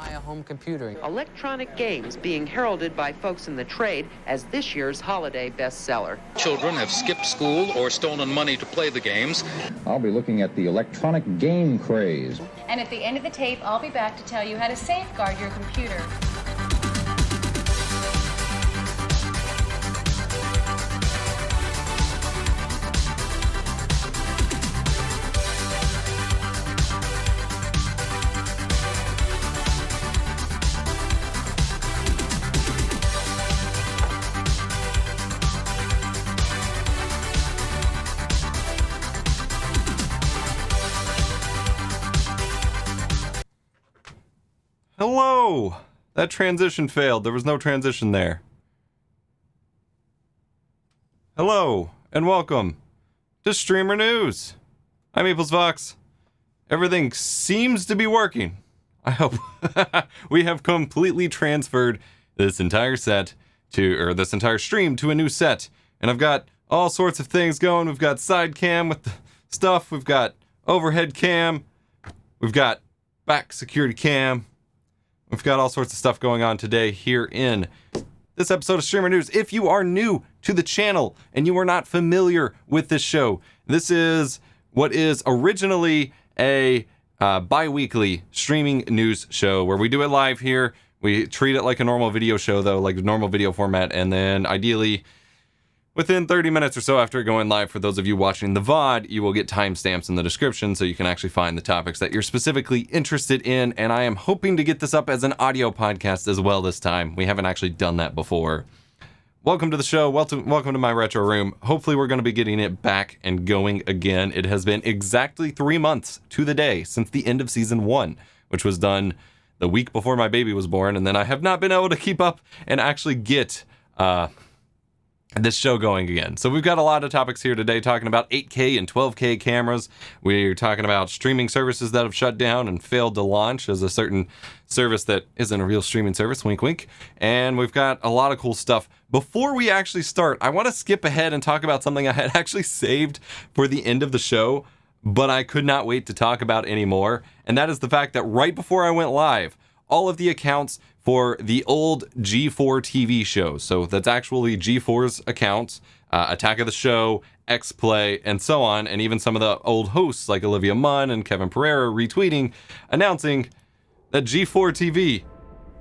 buy a home computer. Electronic games being heralded by folks in the trade as this year's holiday bestseller. Children have skipped school or stolen money to play the games. I'll be looking at the electronic game craze. And at the end of the tape, I'll be back to tell you how to safeguard your computer. Hello! That transition failed. There was no transition there. Hello, and welcome to Streamer News. I'm Epos Vox. Everything seems to be working. I hope. We have completely transferred this entire set to, this entire stream to a new set. And I've got all sorts of things going. We've got side cam with the stuff. We've got overhead cam. We've got back security cam. We've got all sorts of stuff going on today here in this episode of Streamer News. If you are new to the channel and you are not familiar with this show, this is what is originally a bi-weekly streaming news show where we do it live here. We treat it like a normal video show, though, like a normal video format, and then ideally within 30 minutes or so after going live, for those of you watching the VOD, you will get timestamps in the description so you can actually find the topics that you're specifically interested in. And I am hoping to get this up as an audio podcast as well this time. We haven't actually done that before. Welcome to the show. Welcome to my retro room. Hopefully we're going to be getting it back and going again. It has been exactly 3 months to the day since the end of season 1, which was done the week before my baby was born. And then I have not been able to keep up and actually get this show going again. So we've got a lot of topics here today, talking about 8K and 12K cameras. We're talking about streaming services that have shut down and failed to launch as a certain service that isn't a real streaming service, wink wink. And we've got a lot of cool stuff. Before we actually start, I want to skip ahead and talk about something I had actually saved for the end of the show, but I could not wait to talk about anymore. And that is the fact that right before I went live, all of the accounts for the old G4 TV shows, so that's actually G4's accounts, Attack of the Show, XPlay, and so on, and even some of the old hosts like Olivia Munn and Kevin Pereira retweeting, announcing that G4 TV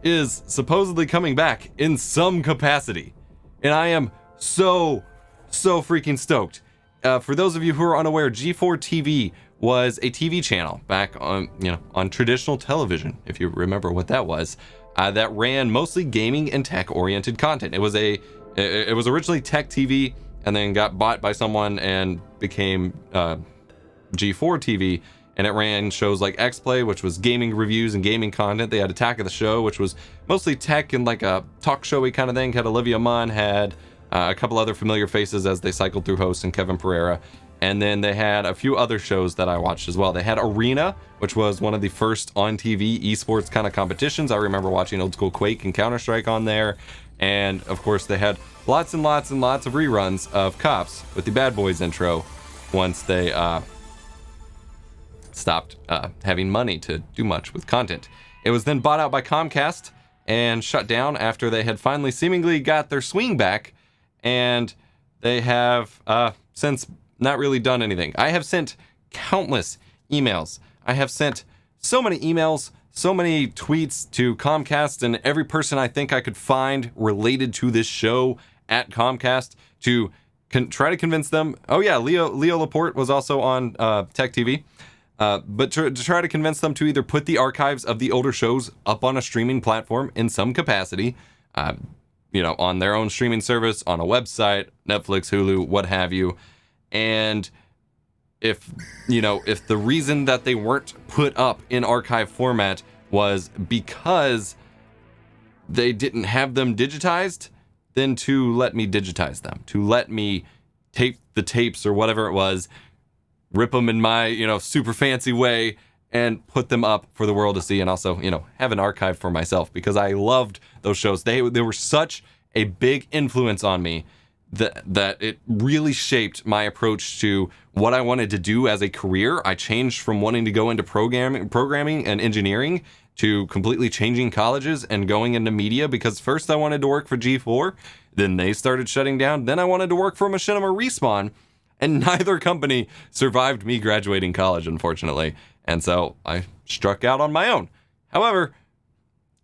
is supposedly coming back in some capacity. And I am so freaking stoked. For those of you who are unaware, G4 TV was a TV channel back on, on traditional television, if you remember what that was, that ran mostly gaming and tech-oriented content. It was originally tech TV, and then got bought by someone and became G4 TV, and it ran shows like XPlay, which was gaming reviews and gaming content. They had Attack of the Show, which was mostly tech and like a talk showy kind of thing. Had Olivia Munn, had a couple other familiar faces as they cycled through hosts, and Kevin Pereira. And then they had a few other shows that I watched as well. They had Arena, which was one of the first on TV esports kind of competitions. I remember watching old school Quake and Counter-Strike on there. And of course they had lots and lots and lots of reruns of Cops with the Bad Boys intro once they stopped having money to do much with content. It was then bought out by Comcast and shut down after they had finally seemingly got their swing back. And they have since not really done anything. I have sent countless emails. I have sent so many emails, so many tweets to Comcast and every person I think I could find related to this show at Comcast to try to convince them. Oh yeah, Leo Laporte was also on Tech TV. But to try to convince them to either put the archives of the older shows up on a streaming platform in some capacity, on their own streaming service, on a website, Netflix, Hulu, what have you. And if the reason that they weren't put up in archive format was because they didn't have them digitized, then to let me digitize them, to let me tape the tapes or whatever it was, rip them in my, super fancy way and put them up for the world to see, and also, have an archive for myself, because I loved those shows. They were such a big influence on me that it really shaped my approach to what I wanted to do as a career. I changed from wanting to go into programming and engineering to completely changing colleges and going into media, because first I wanted to work for G4, then they started shutting down, then I wanted to work for Machinima Respawn, and neither company survived me graduating college, unfortunately. And so I struck out on my own. However,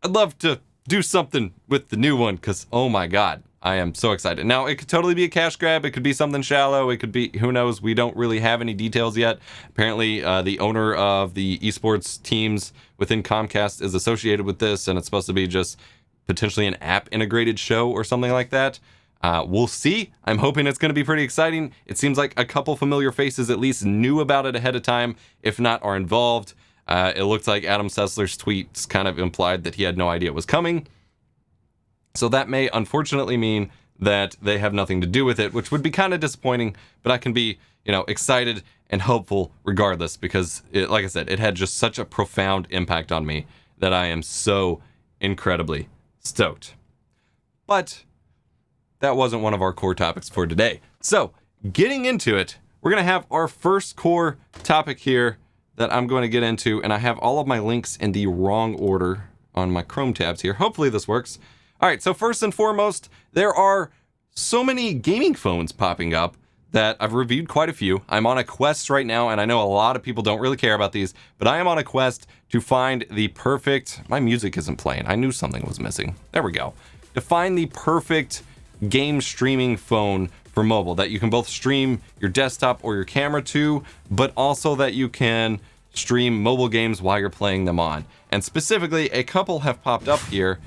I'd love to do something with the new one, because oh my god, I am so excited. Now, it could totally be a cash grab. It could be something shallow. It could be, who knows? We don't really have any details yet. Apparently, the owner of the esports teams within Comcast is associated with this, and it's supposed to be just potentially an app integrated show or something like that. We'll see. I'm hoping it's going to be pretty exciting. It seems like a couple familiar faces at least knew about it ahead of time, if not are involved. It looked like Adam Sessler's tweets kind of implied that he had no idea it was coming. So that may unfortunately mean that they have nothing to do with it, which would be kind of disappointing, but I can be, excited and hopeful regardless, because like I said, it had just such a profound impact on me that I am so incredibly stoked. But that wasn't one of our core topics for today. So getting into it, we're going to have our first core topic here that I'm going to get into, and I have all of my links in the wrong order on my Chrome tabs here. Hopefully this works. All right, so first and foremost, there are so many gaming phones popping up that I've reviewed quite a few. I'm on a quest right now, and I know a lot of people don't really care about these, but I am on a quest to find the perfect... My music isn't playing. I knew something was missing. There we go. To find the perfect game streaming phone for mobile that you can both stream your desktop or your camera to, but also that you can stream mobile games while you're playing them on. And specifically, a couple have popped up here.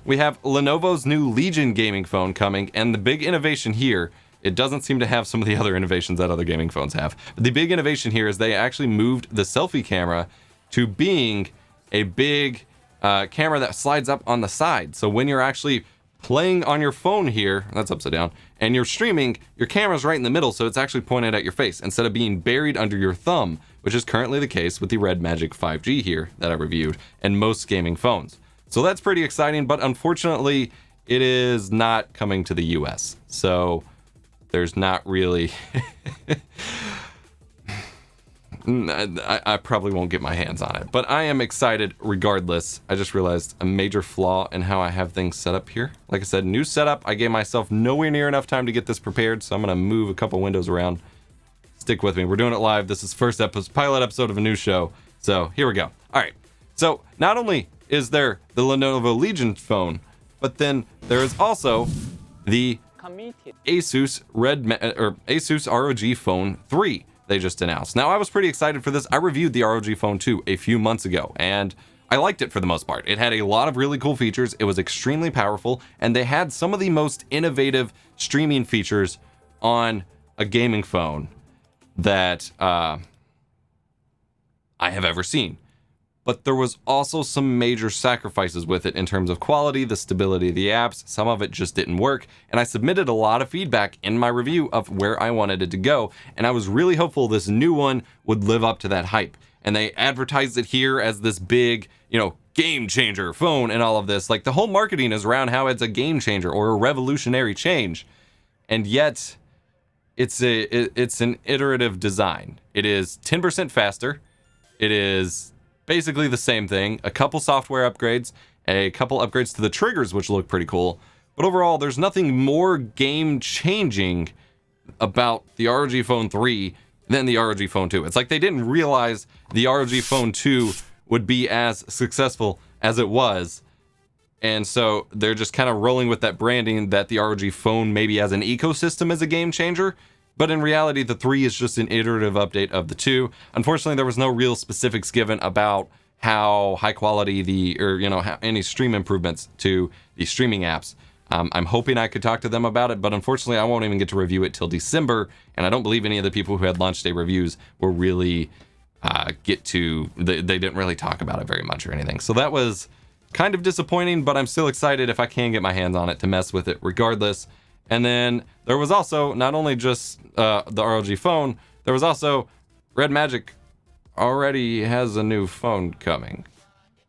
We have Lenovo's new Legion gaming phone coming, and the big innovation here, it doesn't seem to have some of the other innovations that other gaming phones have. But the big innovation here is they actually moved the selfie camera to being a big camera that slides up on the side. So when you're actually playing on your phone here, that's upside down, and you're streaming, your camera's right in the middle, so it's actually pointed at your face instead of being buried under your thumb, which is currently the case with the Red Magic 5G here that I reviewed, and most gaming phones. So that's pretty exciting, but unfortunately, it is not coming to the US. So there's not really... I probably won't get my hands on it, but I am excited regardless. I just realized a major flaw in how I have things set up here. Like I said, new setup. I gave myself nowhere near enough time to get this prepared, so I'm going to move a couple windows around. Stick with me. We're doing it live. This is first pilot episode of a new show. So here we go. All right. So not only is there the Lenovo Legion phone, but then there is also the Asus Asus ROG Phone 3 they just announced. Now, I was pretty excited for this. I reviewed the ROG Phone 2 a few months ago, and I liked it for the most part. It had a lot of really cool features. It was extremely powerful, and they had some of the most innovative streaming features on a gaming phone that I have ever seen. But there was also some major sacrifices with it in terms of quality, the stability of the apps. Some of it just didn't work, and I submitted a lot of feedback in my review of where I wanted it to go, and I was really hopeful this new one would live up to that hype. And they advertised it here as this big, game changer phone and all of this. Like, the whole marketing is around how it's a game changer or a revolutionary change, and yet it's an iterative design. It is 10% faster. It is basically the same thing, a couple software upgrades, a couple upgrades to the triggers, which look pretty cool. But overall, there's nothing more game-changing about the ROG Phone 3 than the ROG Phone 2. It's like they didn't realize the ROG Phone 2 would be as successful as it was. And so they're just kind of rolling with that branding that the ROG Phone maybe as an ecosystem is a game changer. But in reality, the 3 is just an iterative update of the 2. Unfortunately, there was no real specifics given about how high quality how any stream improvements to the streaming apps. I'm hoping I could talk to them about it, but unfortunately, I won't even get to review it till December. And I don't believe any of the people who had launch day reviews will really they didn't really talk about it very much or anything. So that was kind of disappointing, but I'm still excited if I can get my hands on it to mess with it regardless. And then there was also not only just the ROG Phone, there was also Red Magic already has a new phone coming.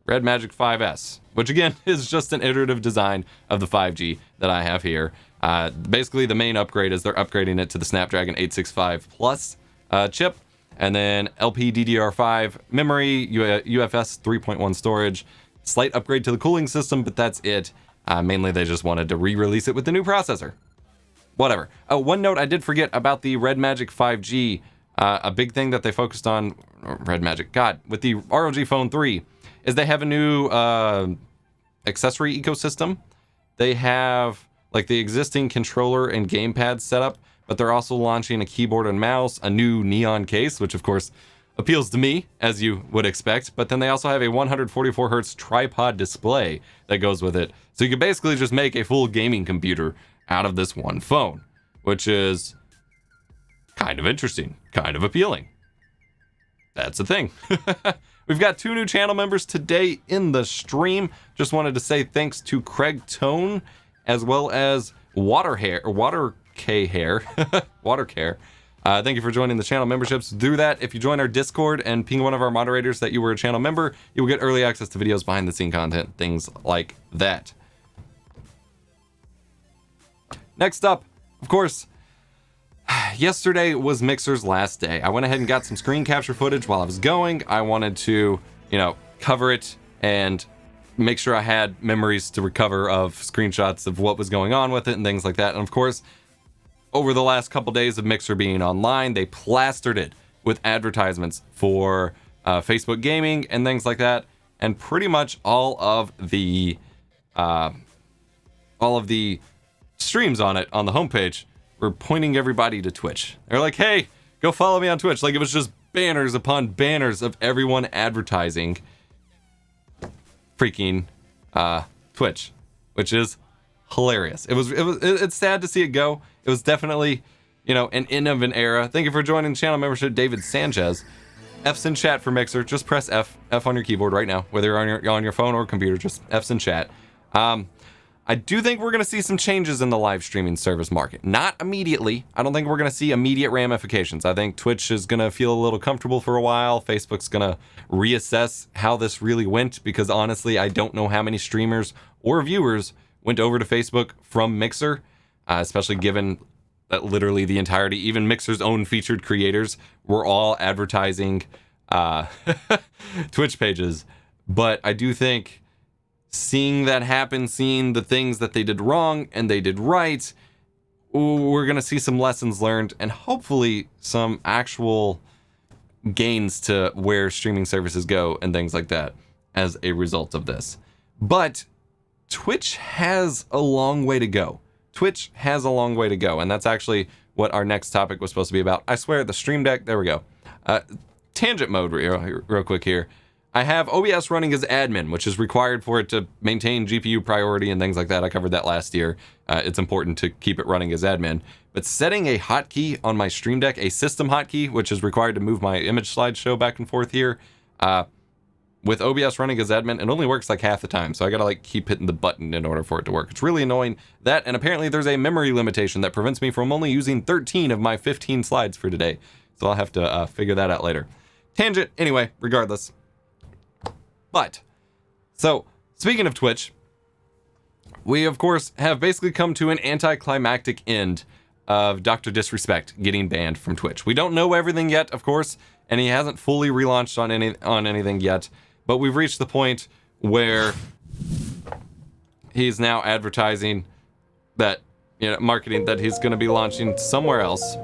Red Magic 5S, which again is just an iterative design of the 5G that I have here. Basically, the main upgrade is they're upgrading it to the Snapdragon 865 Plus chip, And then LPDDR5 memory, UFS 3.1 storage, slight upgrade to the cooling system, but that's it. Mainly they just wanted to re-release it with the new processor. Whatever. Oh, one note I did forget about the Red Magic 5G. A big thing that they focused on, Red Magic, God, with the ROG Phone 3, is they have a new accessory ecosystem. They have like the existing controller and gamepad setup, but they're also launching a keyboard and mouse, a new neon case, which of course appeals to me, as you would expect. But then they also have a 144 hertz tripod display that goes with it. So you can basically just make a full gaming computer out of this one phone, which is kind of interesting, kind of appealing. That's a thing. We've got 2 new channel members today in the stream. Just wanted to say thanks to Craig Tone, as well as Watercare. Thank you for joining the channel memberships. Do that. If you join our Discord and ping one of our moderators that you were a channel member, you will get early access to videos, behind the scene content, things like that. Next up, of course, yesterday was Mixer's last day. I went ahead and got some screen capture footage while I was going. I wanted to, cover it and make sure I had memories to recover of screenshots of what was going on with it and things like that. And of course, over the last couple days of Mixer being online, they plastered it with advertisements for Facebook gaming and things like that. And pretty much all of the streams on it on the homepage were pointing everybody to Twitch. They're like, hey, go follow me on Twitch. Like, it was just banners upon banners of everyone advertising freaking Twitch, which is hilarious. It's sad to see it go. It was definitely, an end of an era. Thank you for joining channel membership, David Sanchez. F's in chat for Mixer. Just press F on your keyboard right now, whether you're on your phone or computer. Just F's in chat. I do think we're going to see some changes in the live streaming service market. Not immediately. I don't think we're going to see immediate ramifications. I think Twitch is going to feel a little comfortable for a while. Facebook's going to reassess how this really went, because honestly, I don't know how many streamers or viewers went over to Facebook from Mixer, especially given that literally the entirety, even Mixer's own featured creators, were all advertising Twitch pages. But I do think seeing that happen, seeing the things that they did wrong and they did right, we're going to see some lessons learned and hopefully some actual gains to where streaming services go and things like that as a result of this. But Twitch has a long way to go. Twitch has a long way to go, and that's actually what our next topic was supposed to be about. I swear, the Stream Deck, there we go. Tangent mode real quick here. I have OBS running as admin, which is required for it to maintain GPU priority and things like that. I covered that last year. It's important to keep it running as admin. But setting a hotkey on my Stream Deck, a system hotkey, which is required to move my image slideshow back and forth here, with OBS running as admin, it only works like half the time. So I gotta keep hitting the button in order for it to work. It's really annoying. That, and apparently there's a memory limitation that prevents me from only using 13 of my 15 slides for today. So I'll have to figure that out later. Tangent, anyway, regardless. But, so, speaking of Twitch, we, of course, have basically come to an anticlimactic end of DrDisrespect getting banned from Twitch. We don't know everything yet, of course, and he hasn't fully relaunched on anything yet, but we've reached the point where he's now advertising that, marketing that he's going to be launching somewhere else.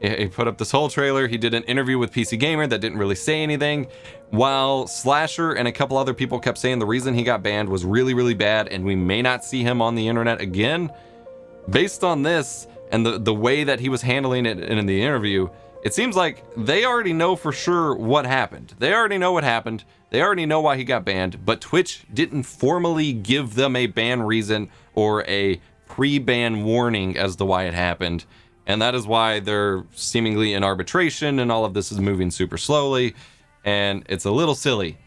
He put up this whole trailer. He did an interview with PC Gamer that didn't really say anything, while Slasher and a couple other people kept saying the reason he got banned was really, really bad, and we may not see him on the internet again. Based on this and the way that he was handling it in the interview, it seems like they already know for sure what happened. They already know what happened. They already know why he got banned, but Twitch didn't formally give them a ban reason or a pre-ban warning as to why it happened. And that is why they're seemingly in arbitration and all of this is moving super slowly. And it's a little silly.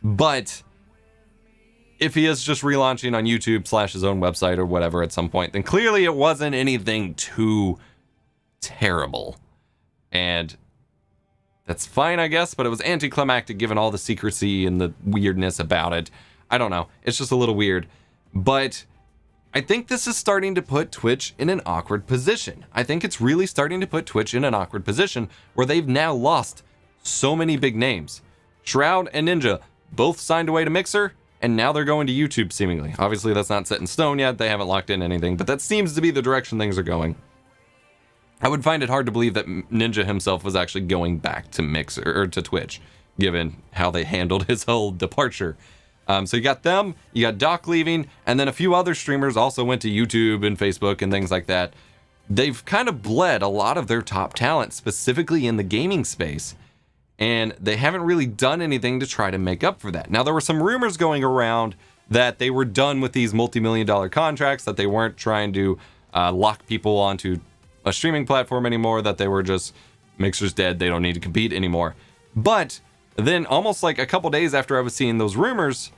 But if he is just relaunching on YouTube / his own website or whatever at some point, then clearly it wasn't anything too terrible. And that's fine, I guess, but it was anticlimactic given all the secrecy and the weirdness about it. I don't know. It's just a little weird. But I think this is starting to put Twitch in an awkward position. I think it's really starting to put Twitch in an awkward position where they've now lost so many big names. Shroud and Ninja both signed away to Mixer, and now they're going to YouTube seemingly. Obviously, that's not set in stone yet. They haven't locked in anything, but that seems to be the direction things are going. I would find it hard to believe that Ninja himself was actually going back to Mixer or to Twitch, given how they handled his whole departure. So you got them, you got Doc leaving, and then a few other streamers also went to YouTube and Facebook and things like that. They've kind of bled a lot of their top talent, specifically in the gaming space, and they haven't really done anything to try to make up for that. Now, there were some rumors going around that they were done with these multi-million-dollar contracts, that they weren't trying to lock people onto a streaming platform anymore, that they were just, Mixer's dead, they don't need to compete anymore. But then almost like a couple days after I was seeing those rumors,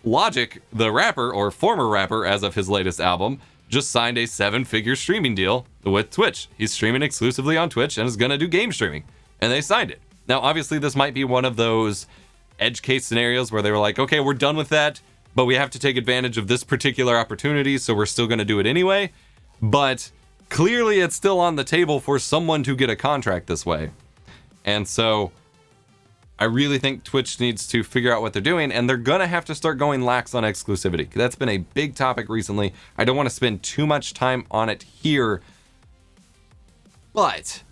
Logic, the rapper, or former rapper as of his latest album, just signed a 7-figure streaming deal with Twitch. He's streaming exclusively on Twitch and is going to do game streaming. And they signed it. Now, obviously, this might be one of those edge case scenarios where they were like, okay, we're done with that, but we have to take advantage of this particular opportunity, so we're still going to do it anyway. But clearly, it's still on the table for someone to get a contract this way. And so I really think Twitch needs to figure out what they're doing, and they're going to have to start going lax on exclusivity. That's been a big topic recently. I don't want to spend too much time on it here, but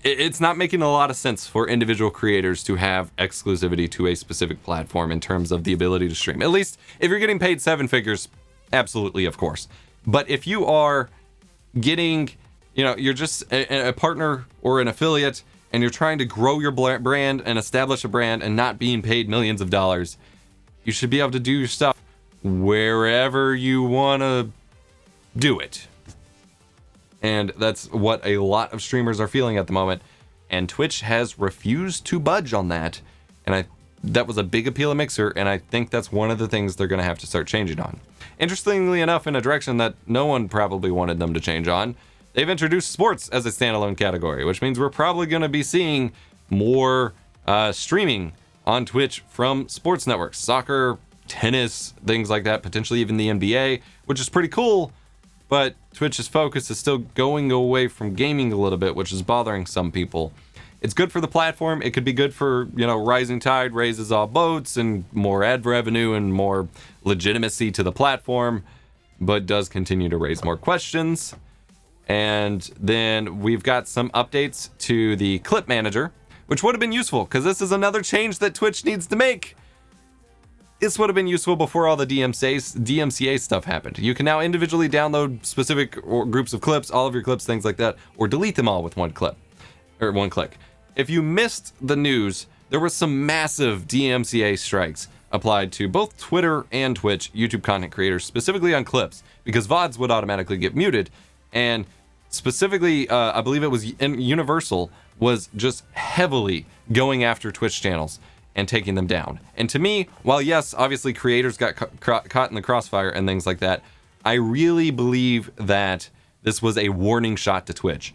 it's not making a lot of sense for individual creators to have exclusivity to a specific platform in terms of the ability to stream. At least if you're getting paid 7 figures, absolutely, of course. But if you are getting, you're just a partner or an affiliate and you're trying to grow your brand and establish a brand and not being paid millions of dollars, you should be able to do your stuff wherever you want to do it. And that's what a lot of streamers are feeling at the moment. And Twitch has refused to budge on that. And that was a big appeal of Mixer, and I think that's one of the things they're going to have to start changing on. Interestingly enough, in a direction that no one probably wanted them to change on, they've introduced sports as a standalone category, which means we're probably going to be seeing more streaming on Twitch from sports networks, soccer, tennis, things like that, potentially even the NBA, which is pretty cool. But Twitch's focus is still going away from gaming a little bit, which is bothering some people. It's good for the platform. It could be good for, rising tide raises all boats and more ad revenue and more legitimacy to the platform, but does continue to raise more questions. And then we've got some updates to the clip manager, which would have been useful because this is another change that Twitch needs to make. This would have been useful before all the DMCA stuff happened. You can now individually download specific groups of clips, all of your clips, things like that, or delete them all with one click. If you missed the news, there were some massive DMCA strikes applied to both Twitter and Twitch YouTube content creators, specifically on clips, because VODs would automatically get muted. And specifically, I believe it was Universal was just heavily going after Twitch channels and taking them down. And to me, while yes, obviously creators got caught in the crossfire and things like that, I really believe that this was a warning shot to Twitch.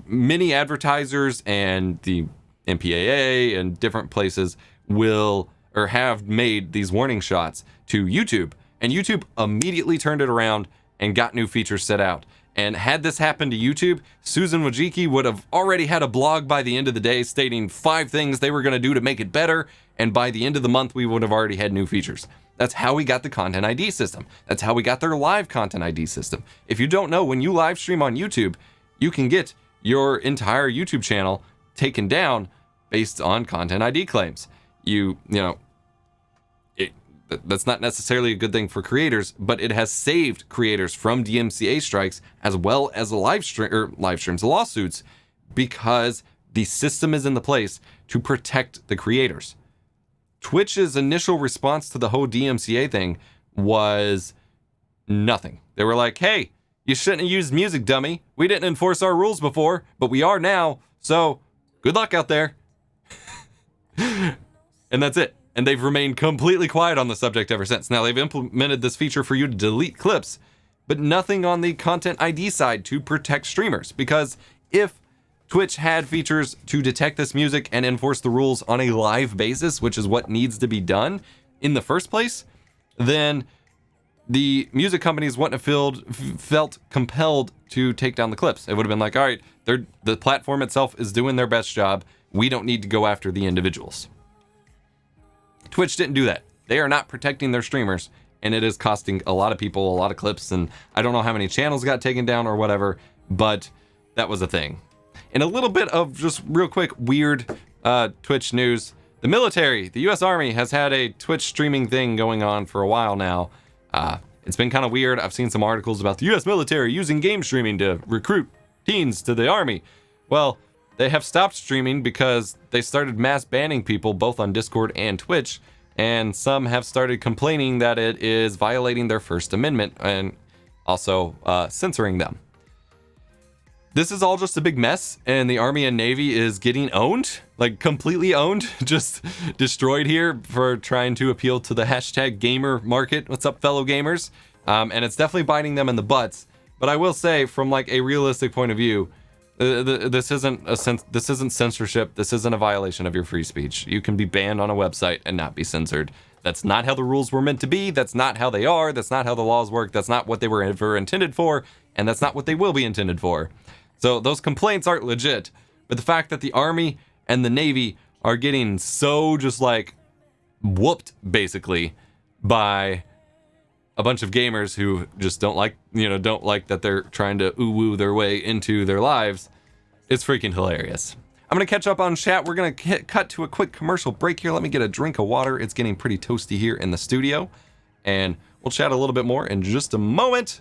Many advertisers and the MPAA and different places have made these warning shots to YouTube, and YouTube immediately turned it around and got new features set out. And had this happened to YouTube, Susan Wojcicki would have already had a blog by the end of the day stating 5 things they were going to do to make it better, and by the end of the month, we would have already had new features. That's how we got the Content ID system. That's how we got their live Content ID system. If you don't know, when you live stream on YouTube, you can get your entire YouTube channel taken down based on Content ID claims. That's not necessarily a good thing for creators, but it has saved creators from DMCA strikes as well as live streams, lawsuits, because the system is in the place to protect the creators. Twitch's initial response to the whole DMCA thing was nothing. They were like, hey, you shouldn't have used music, dummy. We didn't enforce our rules before, but we are now, so good luck out there. And that's it. And they've remained completely quiet on the subject ever since. Now, they've implemented this feature for you to delete clips, but nothing on the Content ID side to protect streamers. Because if Twitch had features to detect this music and enforce the rules on a live basis, which is what needs to be done in the first place, then the music companies wouldn't have felt compelled to take down the clips. It would have been like, all right, the platform itself is doing their best job. We don't need to go after the individuals. Twitch didn't do that. They are not protecting their streamers, and it is costing a lot of people a lot of clips, and I don't know how many channels got taken down or whatever, but that was a thing. And a little bit of just real quick weird Twitch news. The military, the US Army, has had a Twitch streaming thing going on for a while now. It's been kind of weird. I've seen some articles about the US military using game streaming to recruit teens to the Army. Well, they have stopped streaming because they started mass banning people both on Discord and Twitch, and some have started complaining that it is violating their First Amendment and also censoring them. This is all just a big mess, and the Army and Navy is getting owned, like completely owned, just destroyed here for trying to appeal to the hashtag gamer market. What's up, fellow gamers? And it's definitely biting them in the butts. But I will say, from like a realistic point of view, this isn't censorship. This isn't a violation of your free speech. You can be banned on a website and not be censored. That's not how the rules were meant to be. That's not how they are. That's not how the laws work. That's not what they were ever intended for, and that's not what they will be intended for. So those complaints aren't legit, but the fact that the Army and the Navy are getting so just like whooped basically by a bunch of gamers who just don't like that they're trying to ooh-woo their way into their lives, it's freaking hilarious. I'm going to catch up on chat. We're going to cut to a quick commercial break here. Let me get a drink of water. It's getting pretty toasty here in the studio, and we'll chat a little bit more in just a moment.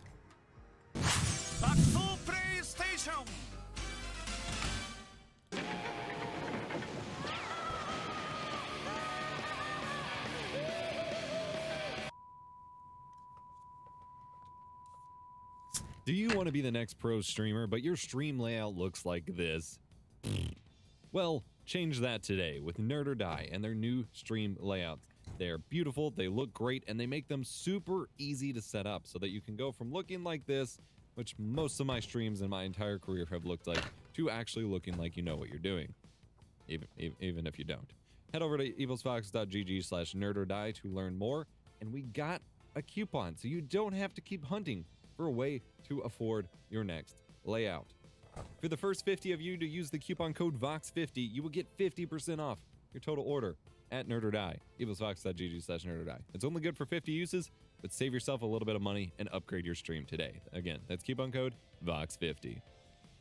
Do you want to be the next pro streamer, but your stream layout looks like this? Well, change that today with Nerd or Die and their new stream layouts. They're beautiful, they look great, and they make them super easy to set up so that you can go from looking like this, which most of my streams in my entire career have looked like, to actually looking like you know what you're doing, even if you don't. Head over to evilsfox.gg/nerdordie to learn more, and we got a coupon, so you don't have to keep hunting for a way to afford your next layout. For the first 50 of you to use the coupon code VOX50, you will get 50% off your total order at Nerd or Die, evilsfox.gg/nerdordie. It's only good for 50 uses, but save yourself a little bit of money and upgrade your stream today. Again, that's coupon code VOX50.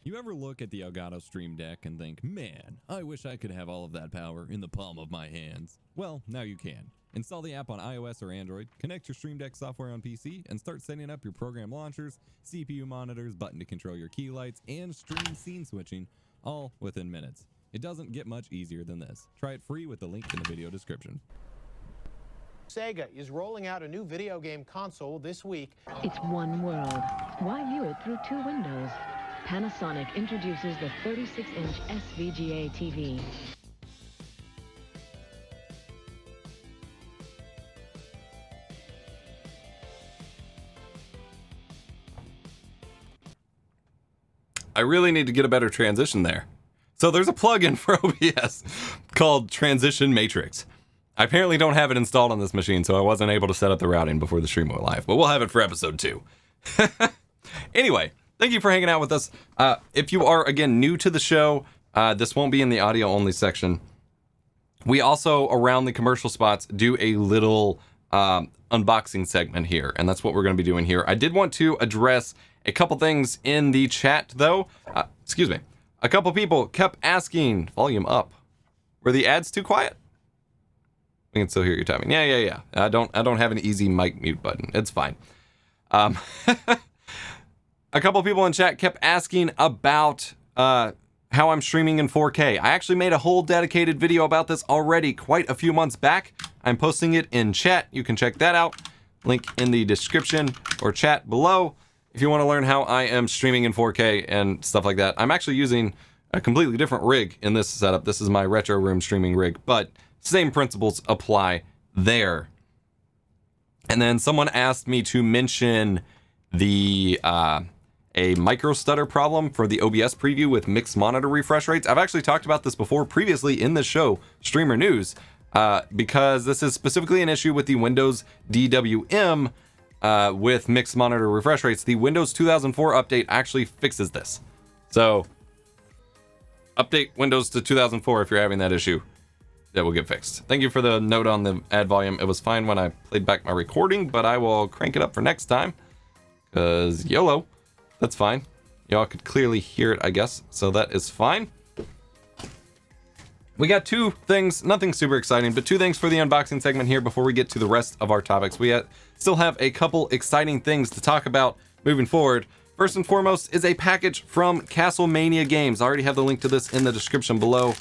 You ever look at the Elgato Stream Deck and think, man, I wish I could have all of that power in the palm of my hands? Well, now you can. Install the app on iOS or Android, connect your Stream Deck software on PC, and start setting up your program launchers, CPU monitors, button to control your key lights, and stream scene switching, all within minutes. It doesn't get much easier than this. Try it free with the link in the video description. Sega is rolling out a new video game console this week. It's one world. Why view it through two windows? Panasonic introduces the 36-inch SVGA TV. I really need to get a better transition there. So there's a plugin for OBS called Transition Matrix. I apparently don't have it installed on this machine, so I wasn't able to set up the routing before the stream went live, but we'll have it for episode 2. Anyway, thank you for hanging out with us. If you are, again, new to the show, this won't be in the audio-only section. We also, around the commercial spots, do a little unboxing segment here, and that's what we're going to be doing here. I did want to address a couple things in the chat, though. Excuse me. A couple people kept asking, volume up. Were the ads too quiet? I can still hear you typing. Yeah. I don't have an easy mic mute button. It's fine. A couple people in chat kept asking about how I'm streaming in 4K. I actually made a whole dedicated video about this already quite a few months back. I'm posting it in chat. You can check that out. Link in the description or chat below if you want to learn how I am streaming in 4K and stuff like that. I'm actually using a completely different rig in this setup. This is my retro room streaming rig, but same principles apply there. And then someone asked me to mention the a micro stutter problem for the OBS preview with mixed monitor refresh rates. I've actually talked about this before previously in the show, Streamer News, because this is specifically an issue with the Windows DWM with mixed monitor refresh rates. The Windows 2004 update actually fixes this. So update Windows to 2004 if you're having that issue. That will get fixed. Thank you for the note on the ad volume. It was fine when I played back my recording, but I will crank it up for next time. Because YOLO. That's fine. Y'all could clearly hear it, I guess. So that is fine. We got two things, nothing super exciting, but two things for the unboxing segment here before we get to the rest of our topics. We still have a couple exciting things to talk about moving forward. First and foremost is a package from Castlemania Games. I already have the link to this in the description below.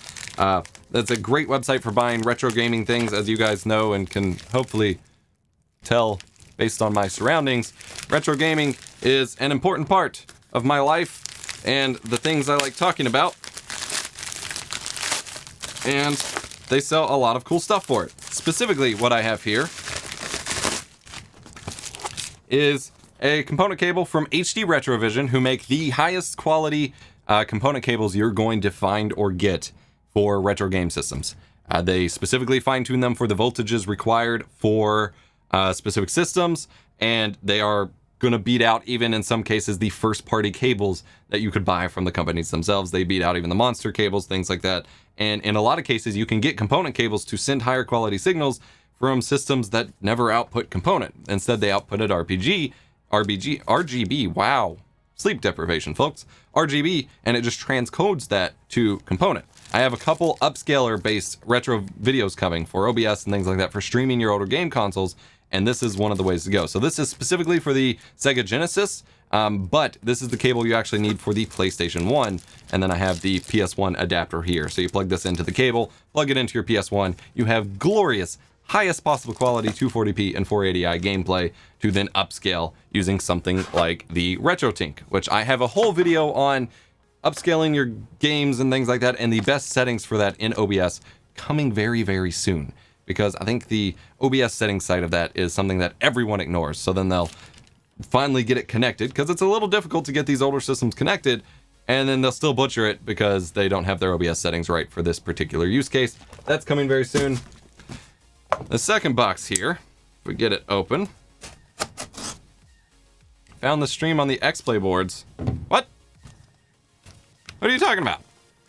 That's a great website for buying retro gaming things, as you guys know and can hopefully tell based on my surroundings. Retro gaming is an important part of my life and the things I like talking about. And they sell a lot of cool stuff for it. Specifically, what I have here is a component cable from HD Retrovision, who make the highest quality component cables you're going to find or get for retro game systems. They specifically fine-tune them for the voltages required for specific systems, and they are going to beat out, even in some cases, the first-party cables that you could buy from the companies themselves. They beat out even the monster cables, things like that. And in a lot of cases, you can get component cables to send higher quality signals from systems that never output component. Instead, they outputted RGB, wow, sleep deprivation, folks, RGB, and it just transcodes that to component. I have a couple upscaler-based retro videos coming for OBS and things like that for streaming your older game consoles, and this is one of the ways to go. So this is specifically for the Sega Genesis, but this is the cable you actually need for the PlayStation 1, and then I have the PS1 adapter here. So you plug this into the cable, plug it into your PS1, you have glorious, highest possible quality 240p and 480i gameplay to then upscale using something like the RetroTink, which I have a whole video on upscaling your games and things like that, and the best settings for that in OBS coming very, very soon. Because I think the OBS settings side of that is something that everyone ignores. So then they'll finally get it connected, because it's a little difficult to get these older systems connected, and then they'll still butcher it because they don't have their OBS settings right for this particular use case. That's coming very soon. The second box here, if we get it open, found the stream on the XPlay boards. What? What are you talking about?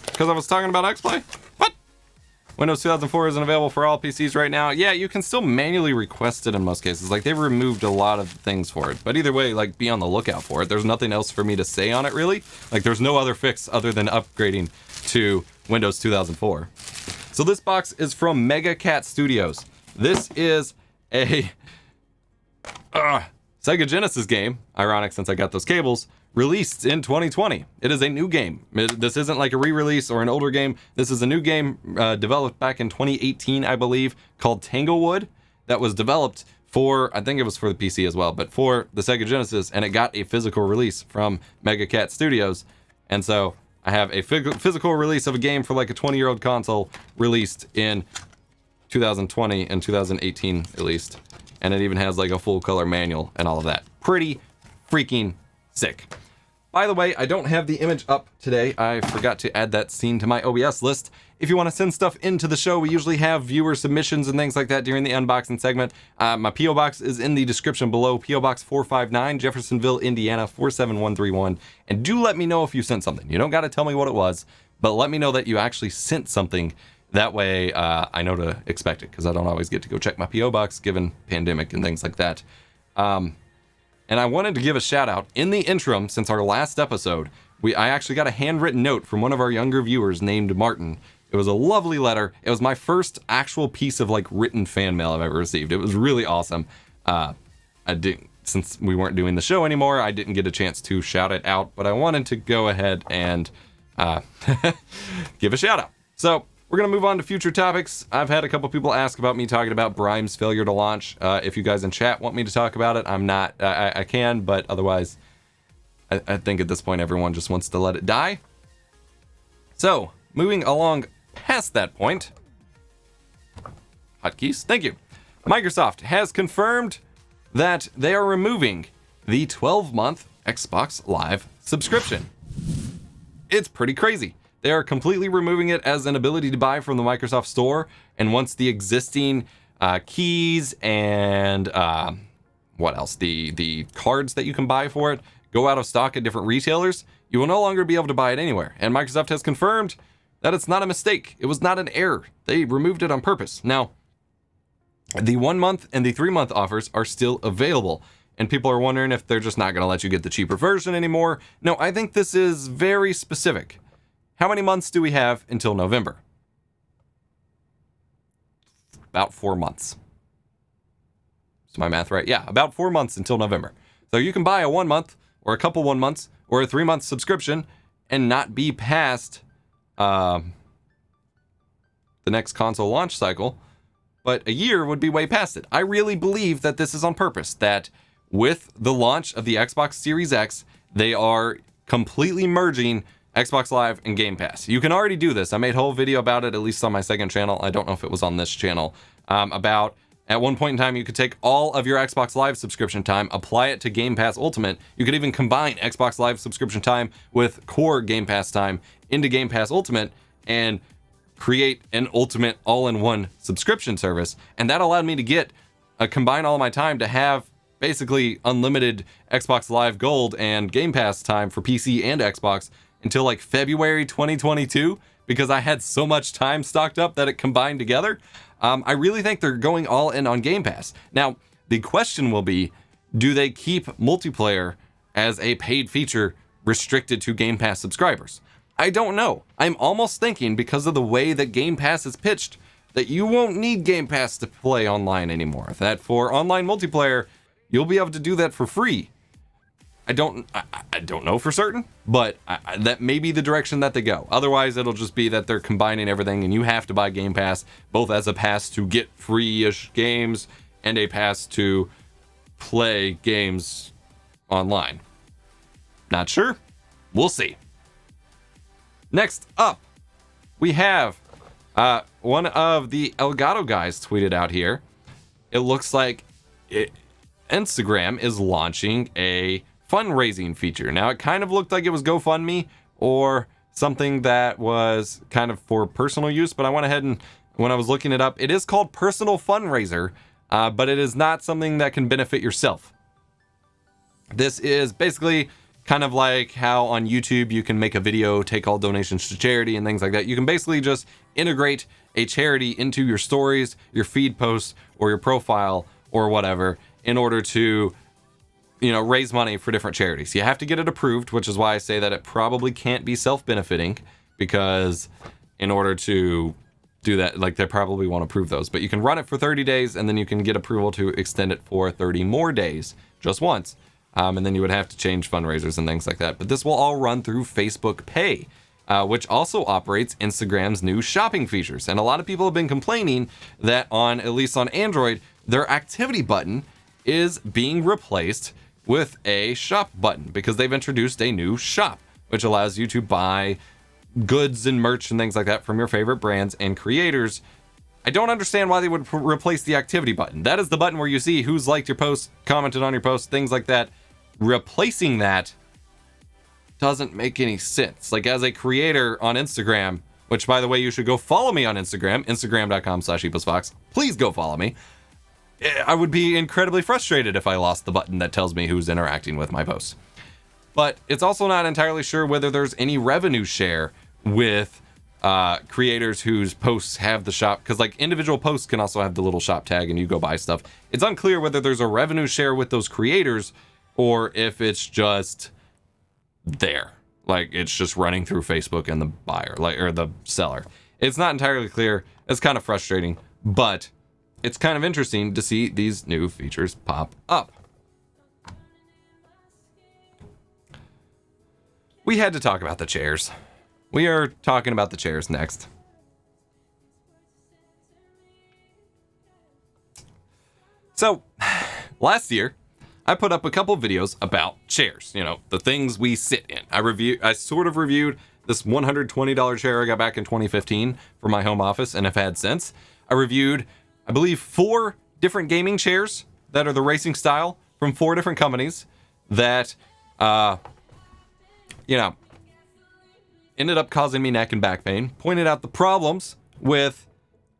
Because I was talking about XPlay? What? Windows 2004 isn't available for all PCs right now. Yeah, you can still manually request it in most cases. Like, they've removed a lot of things for it. But either way, like, be on the lookout for it. There's nothing else for me to say on it, really. Like, there's no other fix other than upgrading to Windows 2004. So this box is from Mega Cat Studios. This is a Sega Genesis game, ironic since I got those cables, released in 2020. It is a new game. This isn't like a re-release or an older game. This is a new game developed back in 2018, I believe, called Tanglewood, that was developed for, I think it was for the PC as well, but for the Sega Genesis, and it got a physical release from Mega Cat Studios. And so I have a physical release of a game for like a 20-year-old console released in 2020 and 2018 at least, and it even has like a full color manual and all of that. Pretty freaking sick. By the way, I don't have the image up today. I forgot to add that scene to my OBS list. If you want to send stuff into the show, we usually have viewer submissions and things like that during the unboxing segment. My P.O. Box is in the description below. P.O. Box 459, Jeffersonville, Indiana, 47131. And do let me know if you sent something. You don't got to tell me what it was, but let me know that you actually sent something. That way, I know to expect it, because I don't always get to go check my P.O. Box, given pandemic and things like that. And I wanted to give a shout out in the interim, since our last episode, I actually got a handwritten note from one of our younger viewers named Martin. It was a lovely letter. It was my first actual piece of like written fan mail I've ever received. It was really awesome. Since we weren't doing the show anymore, I didn't get a chance to shout it out, but I wanted to go ahead and give a shout out. So we're going to move on to future topics. I've had a couple people ask about me talking about Brime's failure to launch. If you guys in chat want me to talk about it, I'm not. I can, but otherwise, I think at this point everyone just wants to let it die. So, moving along past that point. Hotkeys, thank you. Microsoft has confirmed that they are removing the 12-month Xbox Live subscription. It's pretty crazy. They are completely removing it as an ability to buy from the Microsoft Store. And once the existing keys and what else? The cards that you can buy for it go out of stock at different retailers, you will no longer be able to buy it anywhere. And Microsoft has confirmed that it's not a mistake. It was not an error. They removed it on purpose. Now, the 1 month and the 3 month offers are still available. And people are wondering if they're just not going to let you get the cheaper version anymore. No, I think this is very specific. How many months do we have until November? About 4 months. Is my math right? Yeah, about 4 months until November. So you can buy a 1 month or a couple 1 months or a 3 month subscription and not be past the next console launch cycle. But a year would be way past it. I really believe that this is on purpose, that with the launch of the Xbox Series X, they are completely merging Xbox Live and Game Pass. You can already do this. I made a whole video about it, at least on my second channel. I don't know if it was on this channel. About at one point in time, you could take all of your Xbox Live subscription time, apply it to Game Pass Ultimate. You could even combine Xbox Live subscription time with core Game Pass time into Game Pass Ultimate and create an ultimate all-in-one subscription service. And that allowed me to combine all of my time to have basically unlimited Xbox Live Gold and Game Pass time for PC and Xbox until like February 2022, because I had so much time stocked up that it combined together. I really think they're going all in on Game Pass. Now, the question will be, do they keep multiplayer as a paid feature restricted to Game Pass subscribers? I don't know. I'm almost thinking, because of the way that Game Pass is pitched, that you won't need Game Pass to play online anymore. That for online multiplayer, you'll be able to do that for free. I don't know for certain, but that may be the direction that they go. Otherwise, it'll just be that they're combining everything and you have to buy Game Pass, both as a pass to get free-ish games and a pass to play games online. Not sure. We'll see. Next up, we have one of the Elgato guys tweeted out here. It looks like Instagram is launching a fundraising feature. Now, it kind of looked like it was GoFundMe or something that was kind of for personal use, but I went ahead and when I was looking it up, it is called Personal Fundraiser, but it is not something that can benefit yourself. This is basically kind of like how on YouTube you can make a video, take all donations to charity and things like that. You can basically just integrate a charity into your stories, your feed posts, or your profile or whatever in order to, raise money for different charities. You have to get it approved, which is why I say that it probably can't be self-benefiting, because in order to do that, like, they probably won't approve those. But you can run it for 30 days and then you can get approval to extend it for 30 more days just once. And then you would have to change fundraisers and things like that. But this will all run through Facebook Pay, which also operates Instagram's new shopping features. And a lot of people have been complaining that at least on Android, their activity button is being replaced with a shop button because they've introduced a new shop, which allows you to buy goods and merch and things like that from your favorite brands and creators. I don't understand why they would replace the activity button. That is the button where you see who's liked your post, commented on your post, things like that. Replacing that doesn't make any sense. Like, as a creator on Instagram, which, by the way, you should go follow me on Instagram, instagram.com/eposvox. Please go follow me. I would be incredibly frustrated if I lost the button that tells me who's interacting with my posts. But it's also not entirely sure whether there's any revenue share with creators whose posts have the shop, because like individual posts can also have the little shop tag and you go buy stuff. It's unclear whether there's a revenue share with those creators or if it's just there, like it's just running through Facebook and the buyer, or the seller. It's not entirely clear. It's kind of frustrating, but it's kind of interesting to see these new features pop up. We had to talk about the chairs. We are talking about the chairs next. So, last year, I put up a couple videos about chairs, the things we sit in. I sort of reviewed this $120 chair I got back in 2015 for my home office and have had since. I reviewed, I believe, 4 different gaming chairs that are the racing style from 4 different companies that ended up causing me neck and back pain. Pointed out the problems with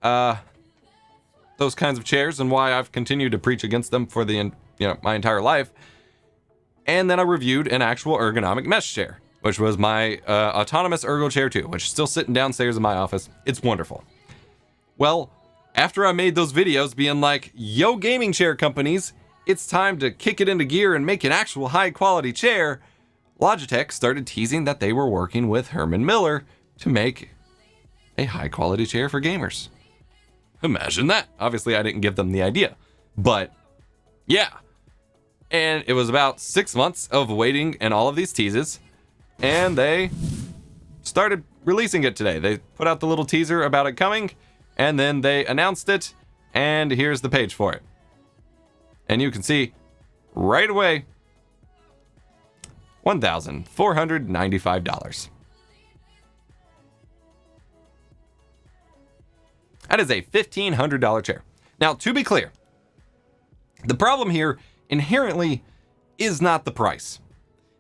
those kinds of chairs and why I've continued to preach against them for my entire life. And then I reviewed an actual ergonomic mesh chair, which was my autonomous ergo chair 2, which is still sitting downstairs in my office. It's wonderful. Well, after I made those videos being like, yo, gaming chair companies, it's time to kick it into gear and make an actual high quality chair, Logitech started teasing that they were working with Herman Miller to make a high quality chair for gamers. Imagine that. Obviously, I didn't give them the idea, but yeah. And it was about 6 months of waiting and all of these teases, and they started releasing it today. They put out the little teaser about it coming, and then they announced it, and here's the page for it. And you can see right away, $1,495. That is a $1,500 chair. Now, to be clear, the problem here inherently is not the price.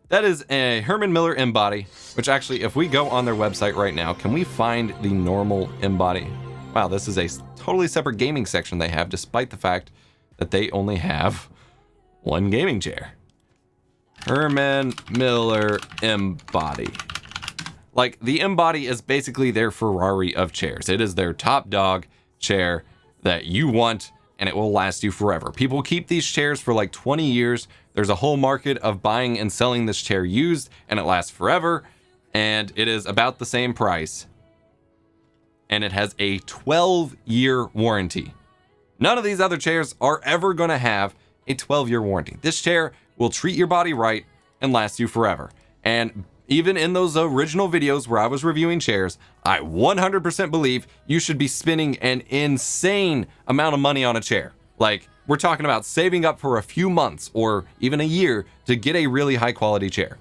That is a Herman Miller M-Body, which actually, if we go on their website right now, can we find the normal M-Body? Wow, this is a totally separate gaming section they have, despite the fact that they only have one gaming chair. Herman Miller M-Body. Like, the M-Body is basically their Ferrari of chairs. It is their top dog chair that you want, and it will last you forever. People keep these chairs for like 20 years. There's a whole market of buying and selling this chair used, and it lasts forever, and it is about the same price. And it has a 12-year warranty. None of these other chairs are ever going to have a 12-year warranty. This chair will treat your body right and last you forever. And even in those original videos where I was reviewing chairs, I 100% believe you should be spending an insane amount of money on a chair. Like, we're talking about saving up for a few months or even a year to get a really high quality chair.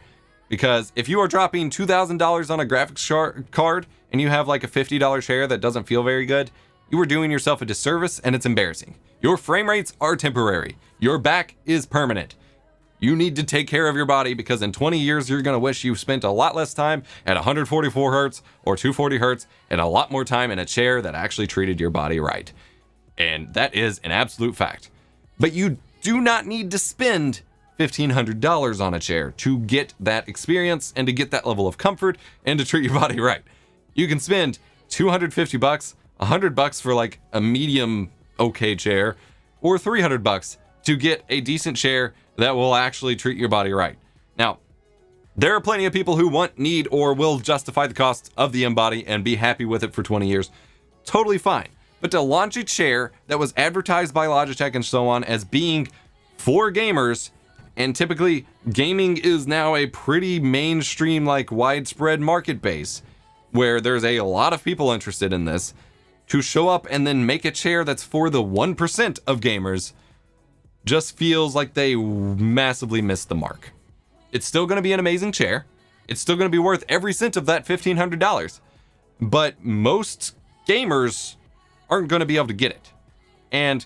Because if you are dropping $2,000 on a graphics card and you have like a $50 chair that doesn't feel very good, you are doing yourself a disservice, and it's embarrassing. Your frame rates are temporary. Your back is permanent. You need to take care of your body, because in 20 years, you're going to wish you spent a lot less time at 144 hertz or 240 hertz and a lot more time in a chair that actually treated your body right. And that is an absolute fact. But you do not need to spend $1,500 on a chair to get that experience and to get that level of comfort and to treat your body right. You can spend $250, $100 for like a medium okay chair, or $300 to get a decent chair that will actually treat your body right. Now, there are plenty of people who want, need, or will justify the cost of the M-Body and be happy with it for 20 years. Totally fine. But to launch a chair that was advertised by Logitech and so on as being for gamers, and typically gaming is now a pretty mainstream, like widespread market base, where there's a lot of people interested in this, to show up and then make a chair that's for the 1% of gamers just feels like they massively missed the mark. It's still going to be an amazing chair. It's still going to be worth every cent of that $1,500. But most gamers aren't going to be able to get it. And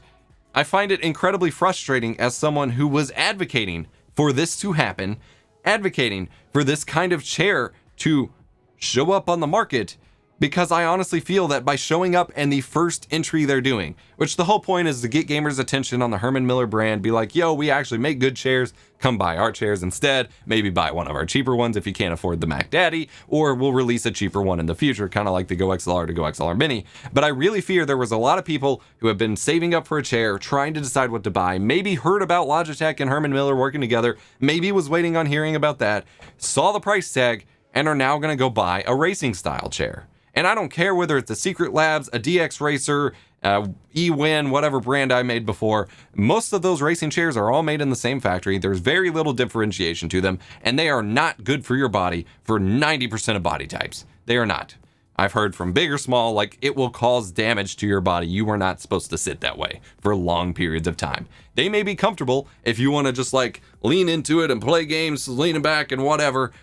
I find it incredibly frustrating as someone who was advocating for this to happen, advocating for this kind of chair to show up on the market, because I honestly feel that by showing up and the first entry they're doing, which the whole point is to get gamers' attention on the Herman Miller brand, be like, yo, we actually make good chairs, come buy our chairs instead, maybe buy one of our cheaper ones if you can't afford the Mac Daddy, or we'll release a cheaper one in the future, kind of like the Go XLR to Go XLR Mini. But I really fear there was a lot of people who have been saving up for a chair, trying to decide what to buy, maybe heard about Logitech and Herman Miller working together, maybe was waiting on hearing about that, saw the price tag, and are now going to go buy a racing style chair. And I don't care whether it's a Secret Labs, a DX Racer, eWin, whatever brand I made before. Most of those racing chairs are all made in the same factory. There's very little differentiation to them, and they are not good for your body for 90% of body types. They are not. I've heard from big or small, like, it will cause damage to your body. You are not supposed to sit that way for long periods of time. They may be comfortable if you want to just like lean into it and play games, leaning back and whatever,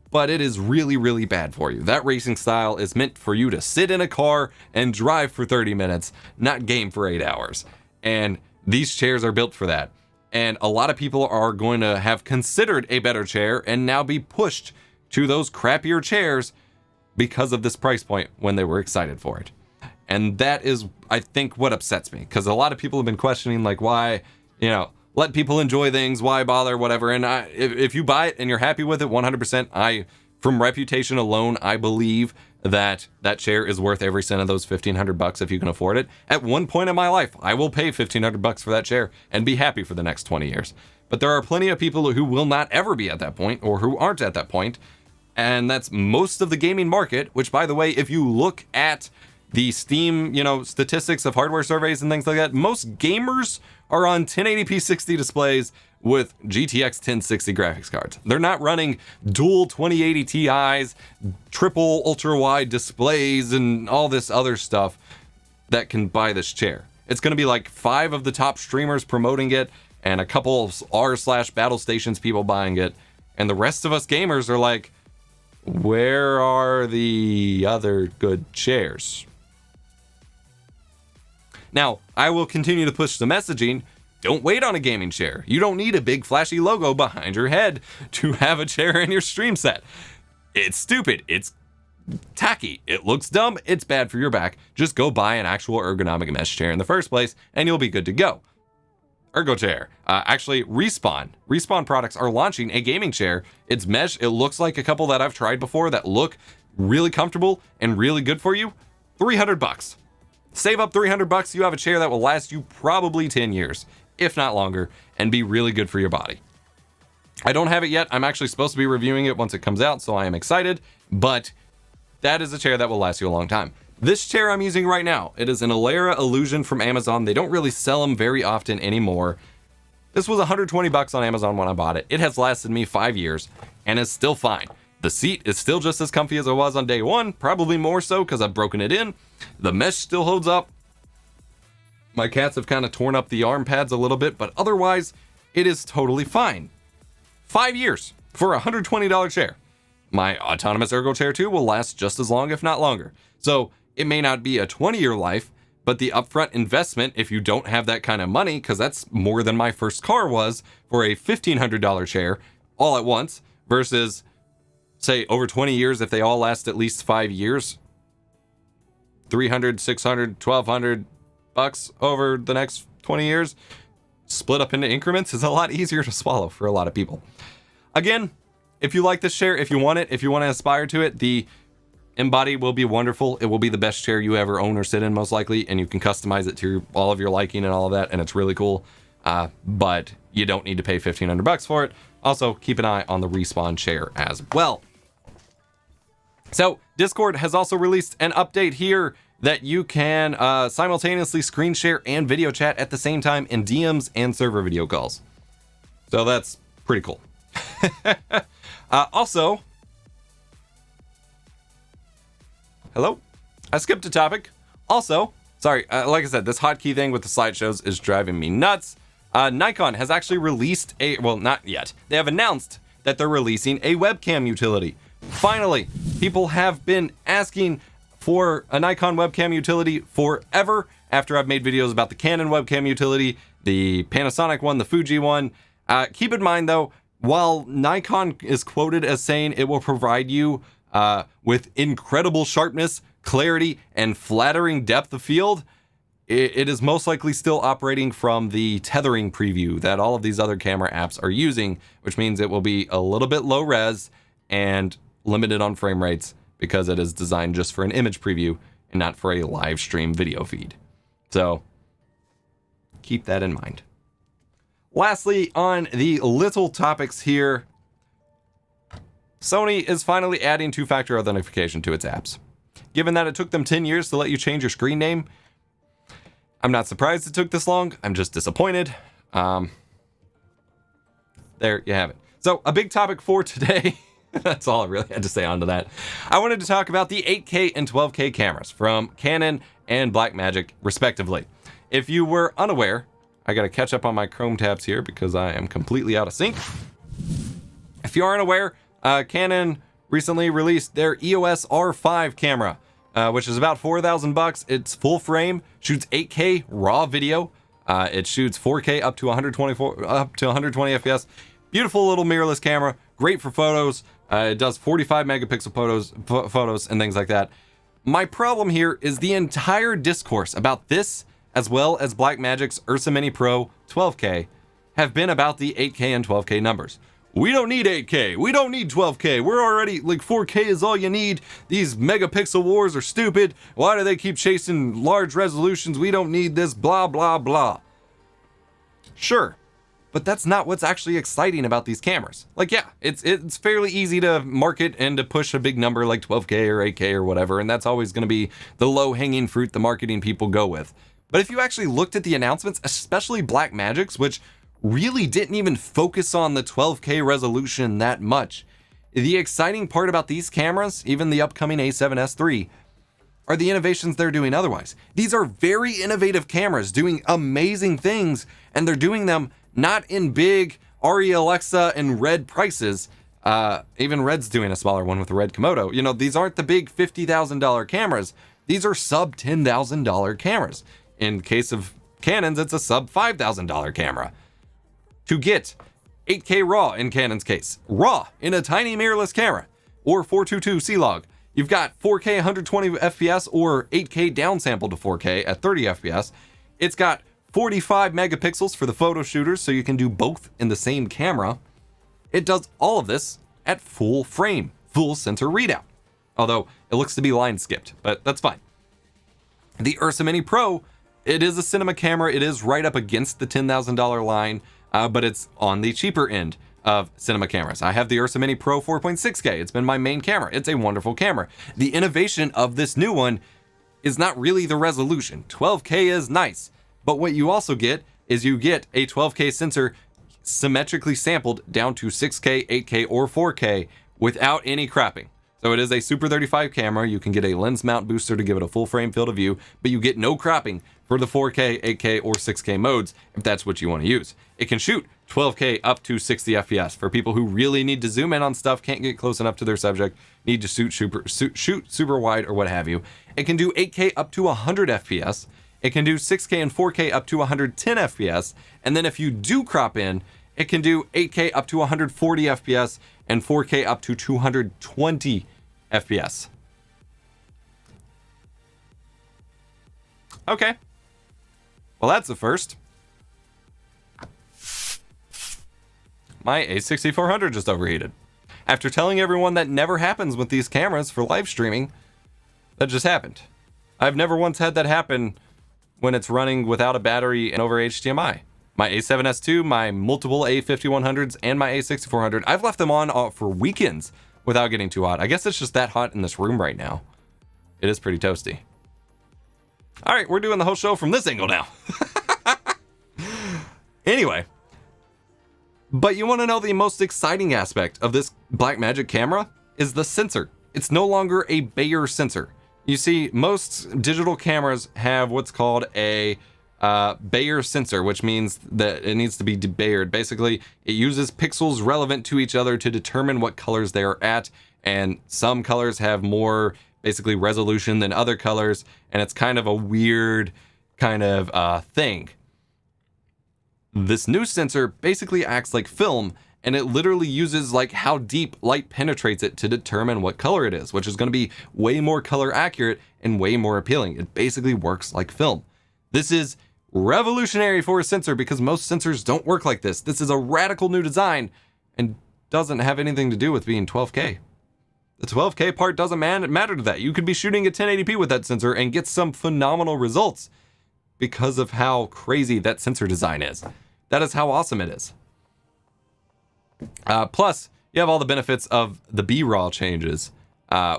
but it is really, really bad for you. That racing style is meant for you to sit in a car and drive for 30 minutes, not game for 8 hours. And these chairs are built for that. And a lot of people are going to have considered a better chair and now be pushed to those crappier chairs because of this price point when they were excited for it. And that is, I think, what upsets me, because a lot of people have been questioning, like, why, let people enjoy things, why bother, whatever. And if you buy it and you're happy with it 100%, from reputation alone, I believe that chair is worth every cent of those $1,500 if you can afford it. At one point in my life, I will pay $1,500 for that chair and be happy for the next 20 years. But there are plenty of people who will not ever be at that point, or who aren't at that point. And that's most of the gaming market, which, by the way, if you look at the Steam, statistics of hardware surveys and things like that, most gamers are on 1080p 60 displays with GTX 1060 graphics cards. They're not running dual 2080 Ti's, triple ultra-wide displays, and all this other stuff that can buy this chair. It's going to be like 5 of the top streamers promoting it, and a couple of r/battle stations people buying it, and the rest of us gamers are like, where are the other good chairs? Now, I will continue to push the messaging. Don't wait on a gaming chair. You don't need a big flashy logo behind your head to have a chair in your stream set. It's stupid. It's tacky. It looks dumb. It's bad for your back. Just go buy an actual ergonomic mesh chair in the first place, and you'll be good to go. Ergo chair. Actually, Respawn products are launching a gaming chair. It's mesh. It looks like a couple that I've tried before that look really comfortable and really good for you. $300. Save up $300. You have a chair that will last you probably 10 years, if not longer, and be really good for your body. I don't have it yet. I'm actually supposed to be reviewing it once it comes out, so I am excited, but that is a chair that will last you a long time. This chair I'm using right now, it is an Alera Illusion from Amazon. They don't really sell them very often anymore. This was $120 on Amazon when I bought it. It has lasted me 5 years and is still fine. The seat is still just as comfy as it was on day one, probably more so because I've broken it in. The mesh still holds up. My cats have kind of torn up the arm pads a little bit, but otherwise, it is totally fine. 5 years for a $120 chair. My autonomous ergo chair 2 will last just as long, if not longer. So it may not be a 20-year life, but the upfront investment, if you don't have that kind of money, because that's more than my first car was for a $1,500 chair all at once, versus, say, over 20 years, if they all last at least 5 years, $300, $600, $1,200 over the next 20 years, split up into increments, is a lot easier to swallow for a lot of people. Again, if you like this chair, if you want it, if you want to aspire to it, the Embody will be wonderful. It will be the best chair you ever own or sit in, most likely, and you can customize it to all of your liking and all of that, and it's really cool. But you don't need to pay $1,500 for it. Also, keep an eye on the Respawn chair as well. So, Discord has also released an update here that you can simultaneously screen share and video chat at the same time in DMs and server video calls. So that's pretty cool. Also, hello? I skipped a topic. Also, sorry, like I said, this hotkey thing with the slideshows is driving me nuts. Nikon has actually released well, not yet. They have announced that they're releasing a webcam utility. Finally, people have been asking for a Nikon webcam utility forever after I've made videos about the Canon webcam utility, the Panasonic one, the Fuji one. Keep in mind, though, while Nikon is quoted as saying it will provide you with incredible sharpness, clarity, and flattering depth of field, it is most likely still operating from the tethering preview that all of these other camera apps are using, which means it will be a little bit low res and limited on frame rates because it is designed just for an image preview and not for a live stream video feed. So keep that in mind. Lastly, on the little topics here, Sony is finally adding two-factor authentication to its apps. Given that it took them 10 years to let you change your screen name, I'm not surprised it took this long. I'm just disappointed. There you have it. So, a big topic for today, that's all I really had to say onto that. I wanted to talk about the 8K and 12K cameras from Canon and Blackmagic, respectively. If you were unaware, I gotta catch up on my Chrome tabs here because I am completely out of sync. If you aren't aware, Canon recently released their EOS R5 camera, which is about $4,000. It's full frame, shoots 8K raw video. It shoots 4K up to 120 FPS. Beautiful little mirrorless camera, great for photos. It does 45 megapixel photos and things like that. My problem here is the entire discourse about this, as well as Blackmagic's Ursa Mini Pro 12K, have been about the 8K and 12K numbers. We don't need 8K. We don't need 12K. We're already, like, 4K is all you need. These megapixel wars are stupid. Why do they keep chasing large resolutions? We don't need this, blah, blah, blah. Sure, but that's not what's actually exciting about these cameras. Like, yeah, it's fairly easy to market and to push a big number like 12K or 8K or whatever, and that's always going to be the low-hanging fruit the marketing people go with. But if you actually looked at the announcements, especially Blackmagic's, which really didn't even focus on the 12K resolution that much, the exciting part about these cameras, even the upcoming A7S III, are the innovations they're doing otherwise. These are very innovative cameras doing amazing things, and they're doing them not in big Arri Alexa and Red prices. Even Red's doing a smaller one with the Red Komodo. You know, these aren't the big $50,000 cameras. These are sub $10,000 cameras. In case of Canons, it's a sub $5,000 camera. To get 8K RAW in Canon's case, RAW in a tiny mirrorless camera, or 422 C-Log, you've got 4K 120 FPS or 8K downsampled to 4K at 30 FPS. It's got 45 megapixels for the photo shooters, so you can do both in the same camera. It does all of this at full frame, full sensor readout. Although it looks to be line skipped, but that's fine. The Ursa Mini Pro, it is a cinema camera. It is right up against the $10,000 line, but it's on the cheaper end of cinema cameras. I have the Ursa Mini Pro 4.6K. It's been my main camera. It's a wonderful camera. The innovation of this new one is not really the resolution. 12K is nice, but what you also get is you get a 12K sensor symmetrically sampled down to 6K, 8K, or 4K without any cropping. So it is a Super 35 camera. You can get a lens mount booster to give it a full frame field of view, but you get no cropping for the 4K, 8K, or 6K modes if that's what you want to use. It can shoot 12K up to 60 FPS for people who really need to zoom in on stuff, can't get close enough to their subject, need to shoot super wide or what have you. It can do 8K up to 100 FPS. It can do 6K and 4K up to 110 FPS. And then if you do crop in, it can do 8K up to 140 FPS and 4K up to 220 FPS. Okay. Well, that's a first. My A6400 just overheated. After telling everyone that never happens with these cameras for live streaming, that just happened. I've never once had that happen when it's running without a battery and over HDMI. My A7S II, my multiple A5100s, and my A6400, I've left them on for weekends without getting too hot. I guess it's just that hot in this room right now. It is pretty toasty. All right, we're doing the whole show from this angle now. Anyway, but you want to know the most exciting aspect of this Blackmagic camera is the sensor. It's no longer a Bayer sensor. You see, most digital cameras have what's called a Bayer sensor, which means that it needs to be debayered. Basically, it uses pixels relevant to each other to determine what colors they are at, and some colors have more basically resolution than other colors, and it's kind of a weird kind of thing. This new sensor basically acts like film, and it literally uses like how deep light penetrates it to determine what color it is, which is going to be way more color accurate and way more appealing. It basically works like film. This is revolutionary for a sensor because most sensors don't work like this. This is a radical new design and doesn't have anything to do with being 12K. The 12K part doesn't matter to that. You could be shooting at 1080p with that sensor and get some phenomenal results because of how crazy that sensor design is. That is how awesome it is. Plus, you have all the benefits of the B-RAW changes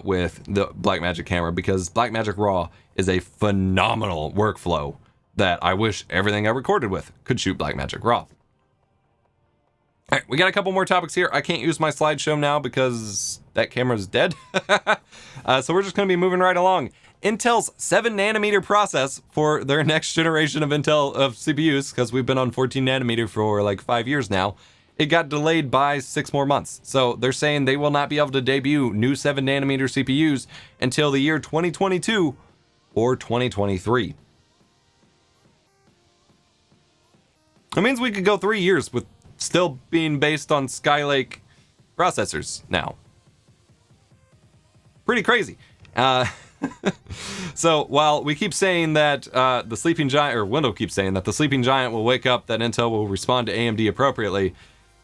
with the Blackmagic camera, because Blackmagic RAW is a phenomenal workflow that I wish everything I recorded with could shoot Blackmagic RAW. All right, we got a couple more topics here. I can't use my slideshow now because that camera's dead. So we're just going to be moving right along. Intel's 7nm process for their next generation of Intel CPUs, because we've been on 14 nanometer for like 5 years now. It got delayed by 6 more months. So they're saying they will not be able to debut new 7nm CPUs until the year 2022 or 2023. That means we could go 3 years with still being based on Skylake processors now. Pretty crazy. So while we keep saying that the sleeping giant, or Wendell keeps saying that the sleeping giant will wake up, that Intel will respond to AMD appropriately,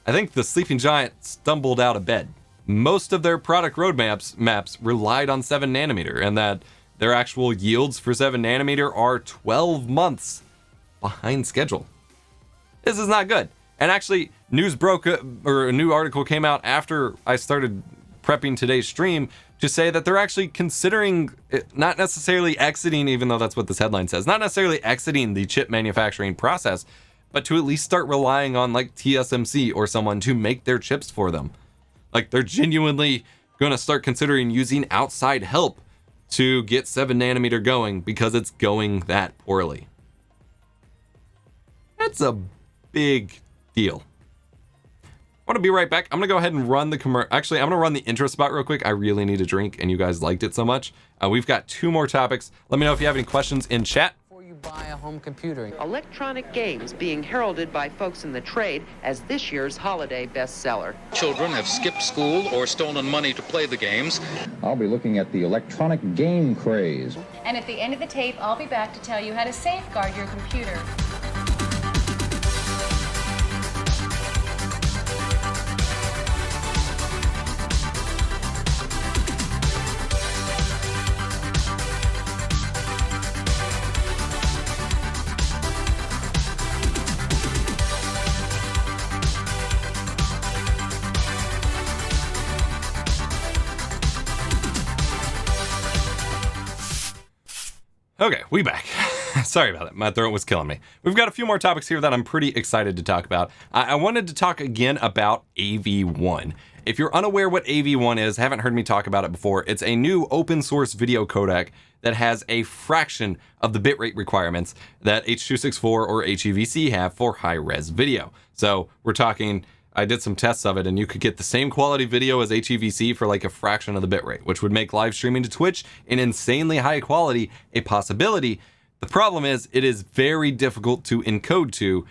I think the sleeping giant stumbled out of bed. Most of their product roadmaps relied on 7 nanometer, and that their actual yields for 7 nanometer are 12 months behind schedule. This is not good. And actually, news broke, or a new article came out after I started prepping today's stream to say that they're actually considering, not necessarily exiting, even though that's what this headline says, not necessarily exiting the chip manufacturing process, but to at least start relying on like TSMC or someone to make their chips for them. Like, they're genuinely going to start considering using outside help to get 7 nanometer going because it's going that poorly. That's a big deal. I want to be right back. I'm going to go ahead and run the commercial. Actually, I'm going to run the intro spot real quick. I really need a drink, and you guys liked it so much. We've got 2 more topics. Let me know if you have any questions in chat. Before you buy a home computer. Electronic games being heralded by folks in the trade as this year's holiday bestseller. Children have skipped school or stolen money to play the games. I'll be looking at the electronic game craze. And at the end of the tape, I'll be back to tell you how to safeguard your computer. Okay, we back. Sorry about that. My throat was killing me. We've got a few more topics here that I'm pretty excited to talk about. I wanted to talk again about AV1. If you're unaware what AV1 is, haven't heard me talk about it before, it's a new open source video codec that has a fraction of the bitrate requirements that H.264 or HEVC have for high-res video. So we're talking, I did some tests of it, and you could get the same quality video as HEVC for like a fraction of the bitrate, which would make live streaming to Twitch in insanely high quality a possibility. The problem is it is very difficult to encode to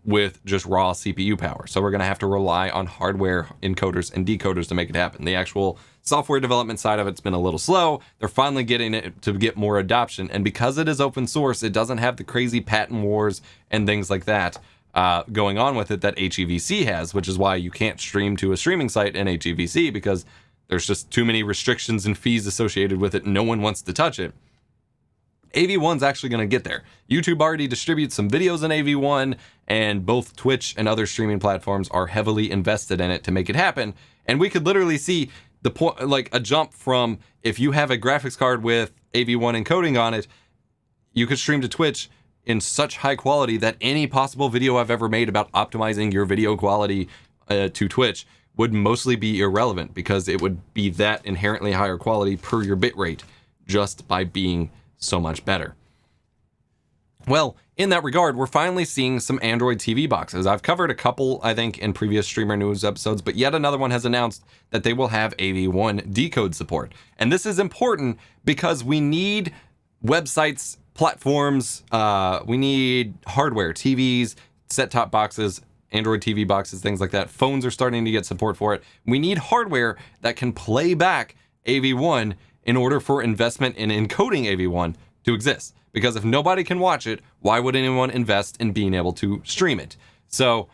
with just raw CPU power. So we're going to have to rely on hardware encoders and decoders to make it happen. The actual software development side of it's been a little slow. They're finally getting it to get more adoption. And because it is open source, it doesn't have the crazy patent wars and things like that going on with it that HEVC has, which is why you can't stream to a streaming site in HEVC because there's just too many restrictions and fees associated with it. No one wants to touch it. AV1's actually going to get there. YouTube already distributes some videos in AV1, and both Twitch and other streaming platforms are heavily invested in it to make it happen. And we could literally see the point, like a jump from if you have a graphics card with AV1 encoding on it, you could stream to Twitch in such high quality that any possible video I've ever made about optimizing your video quality to Twitch would mostly be irrelevant because it would be that inherently higher quality per your bitrate just by being so much better. Well, in that regard, we're finally seeing some Android TV boxes. I've covered a couple, I think, in previous Streamer News episodes, but yet another one has announced that they will have AV1 decode support. And this is important because we need websites, platforms, we need hardware, TVs, set-top boxes, Android TV boxes, things like that. Phones are starting to get support for it. We need hardware that can play back AV1 in order for investment in encoding AV1 to exist. Because if nobody can watch it, why would anyone invest in being able to stream it? So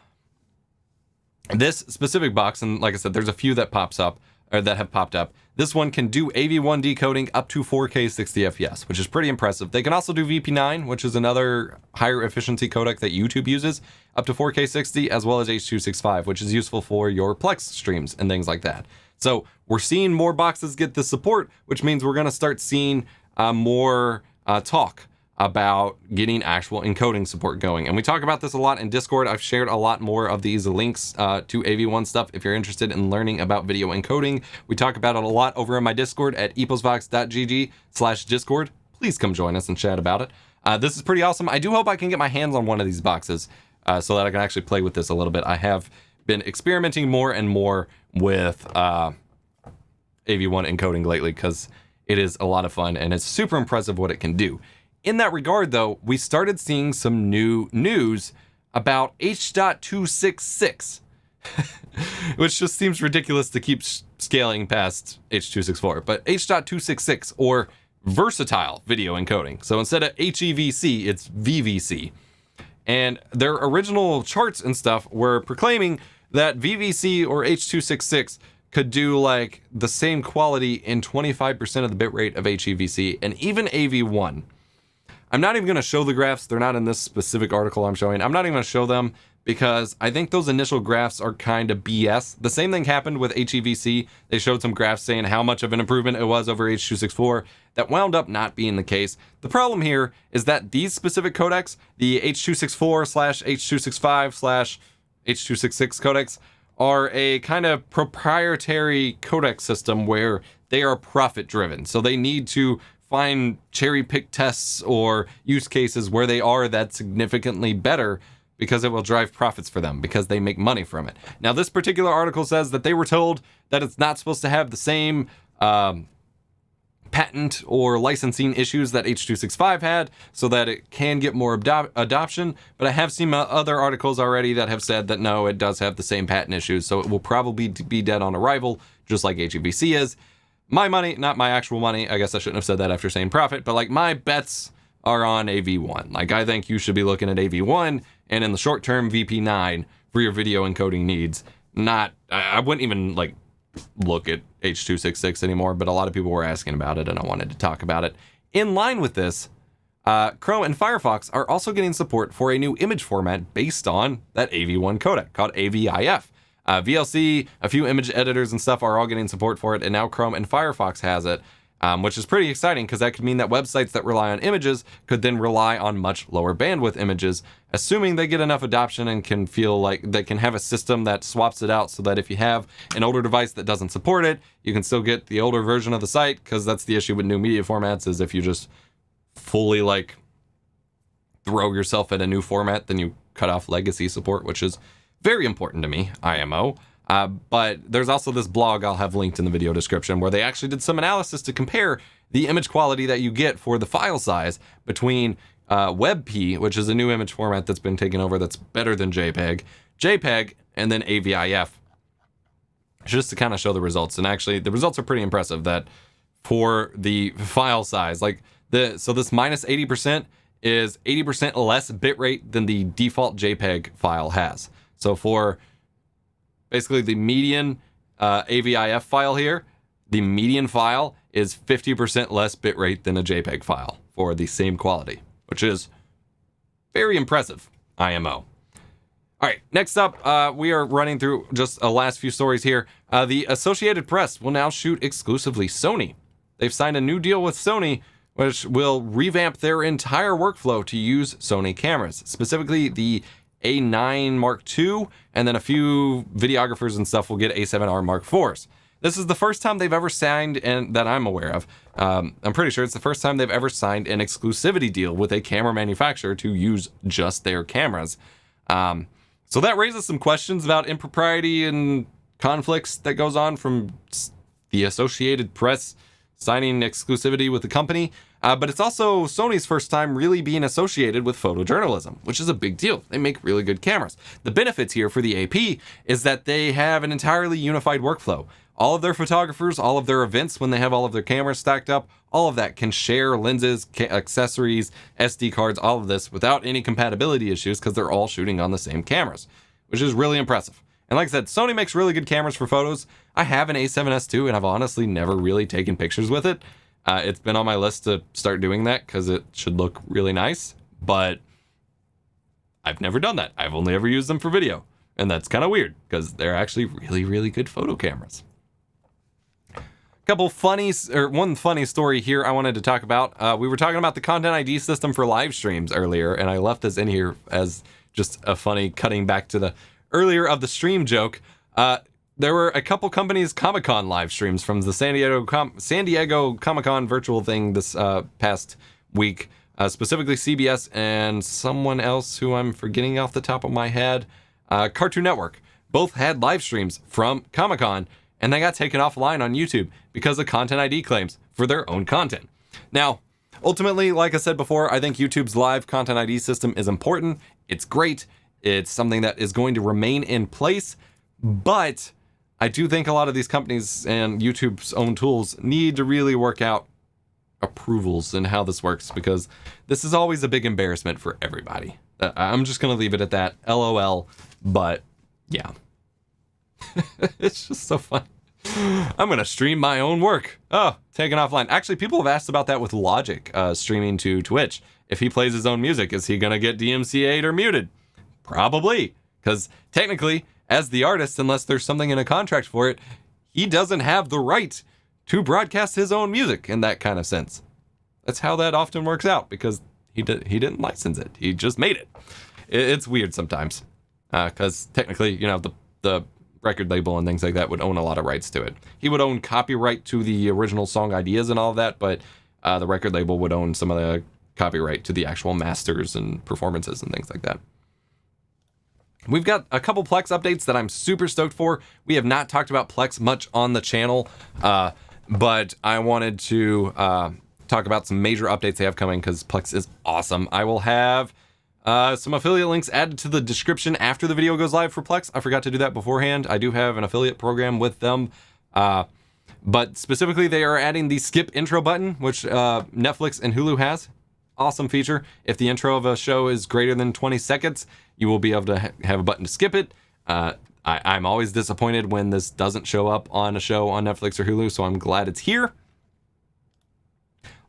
this specific box, and like I said, there's a few that pops up, or that have popped up. This one can do AV1 decoding up to 4K 60 FPS, which is pretty impressive. They can also do VP9, which is another higher efficiency codec that YouTube uses, up to 4K 60, as well as H.265, which is useful for your Plex streams and things like that. So we're seeing more boxes get the support, which means we're going to start seeing more talk about getting actual encoding support going. And we talk about this a lot in Discord. I've shared a lot more of these links to AV1 stuff if you're interested in learning about video encoding. We talk about it a lot over in my Discord at eposvox.gg/Discord. Please come join us and chat about it. This is pretty awesome. I do hope I can get my hands on one of these boxes so that I can actually play with this a little bit. I have been experimenting more and more with AV1 encoding lately because it is a lot of fun and it's super impressive what it can do. In that regard, though, we started seeing some new news about H.266. which just seems ridiculous to keep scaling past H.264. But H.266, or versatile video encoding. So instead of HEVC, it's VVC. And their original charts and stuff were proclaiming that VVC or H.266 could do like the same quality in 25% of the bitrate of HEVC and even AV1. I'm not even going to show the graphs. They're not in this specific article I'm showing. I'm not even going to show them because I think those initial graphs are kind of BS. The same thing happened with HEVC. They showed some graphs saying how much of an improvement it was over H.264. That wound up not being the case. The problem here is that these specific codecs, the H.264/H.265/H.266 codecs, are a kind of proprietary codec system where they are profit driven. So they need to find cherry pick tests or use cases where they are that significantly better because it will drive profits for them because they make money from it. Now, this particular article says that they were told that it's not supposed to have the same patent or licensing issues that H.265 had so that it can get more adoption. But I have seen other articles already that have said that no, it does have the same patent issues. So it will probably be dead on arrival, just like HEVC is. My money, not my actual money. I guess I shouldn't have said that after saying profit, but like my bets are on AV1. Like I think you should be looking at AV1 and in the short term VP9 for your video encoding needs. Not, I wouldn't even like look at H.266 anymore, but a lot of people were asking about it and I wanted to talk about it. In line with this, Chrome and Firefox are also getting support for a new image format based on that AV1 codec called AVIF. VLC, a few image editors and stuff are all getting support for it, and now Chrome and Firefox has it, which is pretty exciting because that could mean that websites that rely on images could then rely on much lower bandwidth images, assuming they get enough adoption and can feel like they can have a system that swaps it out so that if you have an older device that doesn't support it, you can still get the older version of the site, because that's the issue with new media formats is if you just fully like throw yourself at a new format, then you cut off legacy support, which is very important to me, IMO. But there's also this blog I'll have linked in the video description where they actually did some analysis to compare the image quality that you get for the file size between WebP, which is a new image format that's been taken over that's better than JPEG, and then AVIF, just to kind of show the results. And actually, the results are pretty impressive that for the file size, so this minus 80% is 80% less bitrate than the default JPEG file has. So for basically the median AVIF file here, the median file is 50% less bitrate than a JPEG file for the same quality, which is very impressive, IMO. All right, next up, we are running through just a last few stories here. The Associated Press will now shoot exclusively Sony. They've signed a new deal with Sony, which will revamp their entire workflow to use Sony cameras, specifically the A9 Mark II, and then a few videographers and stuff will get A7R Mark IVs. This is the first time they've ever signed, and that I'm aware of. I'm pretty sure it's the first time they've ever signed an exclusivity deal with a camera manufacturer to use just their cameras. So that raises some questions about impropriety and conflicts that goes on from the Associated Press signing exclusivity with the company. But it's also Sony's first time really being associated with photojournalism, which is a big deal. They make really good cameras. The benefits here for the AP is that they have an entirely unified workflow. All of their photographers, all of their events, when they have all of their cameras stacked up, all of that can share lenses, accessories, SD cards, all of this without any compatibility issues because they're all shooting on the same cameras, which is really impressive. And like I said, Sony makes really good cameras for photos. I have an A7S II and I've honestly never really taken pictures with it. It's been on my list to start doing that because it should look really nice, but I've never done that. I've only ever used them for video, and that's kind of weird because they're actually really, really good photo cameras. One funny story here I wanted to talk about. We were talking about the Content ID system for live streams earlier, and I left this in here as just a funny cutting back to the earlier of the stream joke. There were a couple companies Comic-Con live streams from the San Diego Comic-Con virtual thing this past week, specifically CBS and someone else who I'm forgetting off the top of my head, Cartoon Network. Both had live streams from Comic-Con, and they got taken offline on YouTube because of Content ID claims for their own content. Now, ultimately, like I said before, I think YouTube's live Content ID system is important. It's great. It's something that is going to remain in place. But I do think a lot of these companies and YouTube's own tools need to really work out approvals and how this works, because this is always a big embarrassment for everybody. I'm just going to leave it at that. LOL. But yeah, it's just so fun. I'm going to stream my own work. Oh, taken offline. Actually, people have asked about that with Logic streaming to Twitch. If he plays his own music, is he going to get DMCA'd or muted? Probably, because technically, as the artist, unless there's something in a contract for it, he doesn't have the right to broadcast his own music in that kind of sense. That's how that often works out, because he didn't license it. He just made it. It's weird sometimes, because technically, you know, the record label and things like that would own a lot of rights to it. He would own copyright to the original song ideas and all of that, but the record label would own some of the copyright to the actual masters and performances and things like that. We've got a couple Plex updates that I'm super stoked for. We have not talked about Plex much on the channel, but I wanted to talk about some major updates they have coming, because Plex is awesome. I will have some affiliate links added to the description after the video goes live for Plex. I forgot to do that beforehand. I do have an affiliate program with them, but specifically they are adding the skip intro button, which Netflix and Hulu has. Awesome feature. If the intro of a show is greater than 20 seconds, you will be able to have a button to skip it. I'm always disappointed when this doesn't show up on a show on Netflix or Hulu, so I'm glad it's here.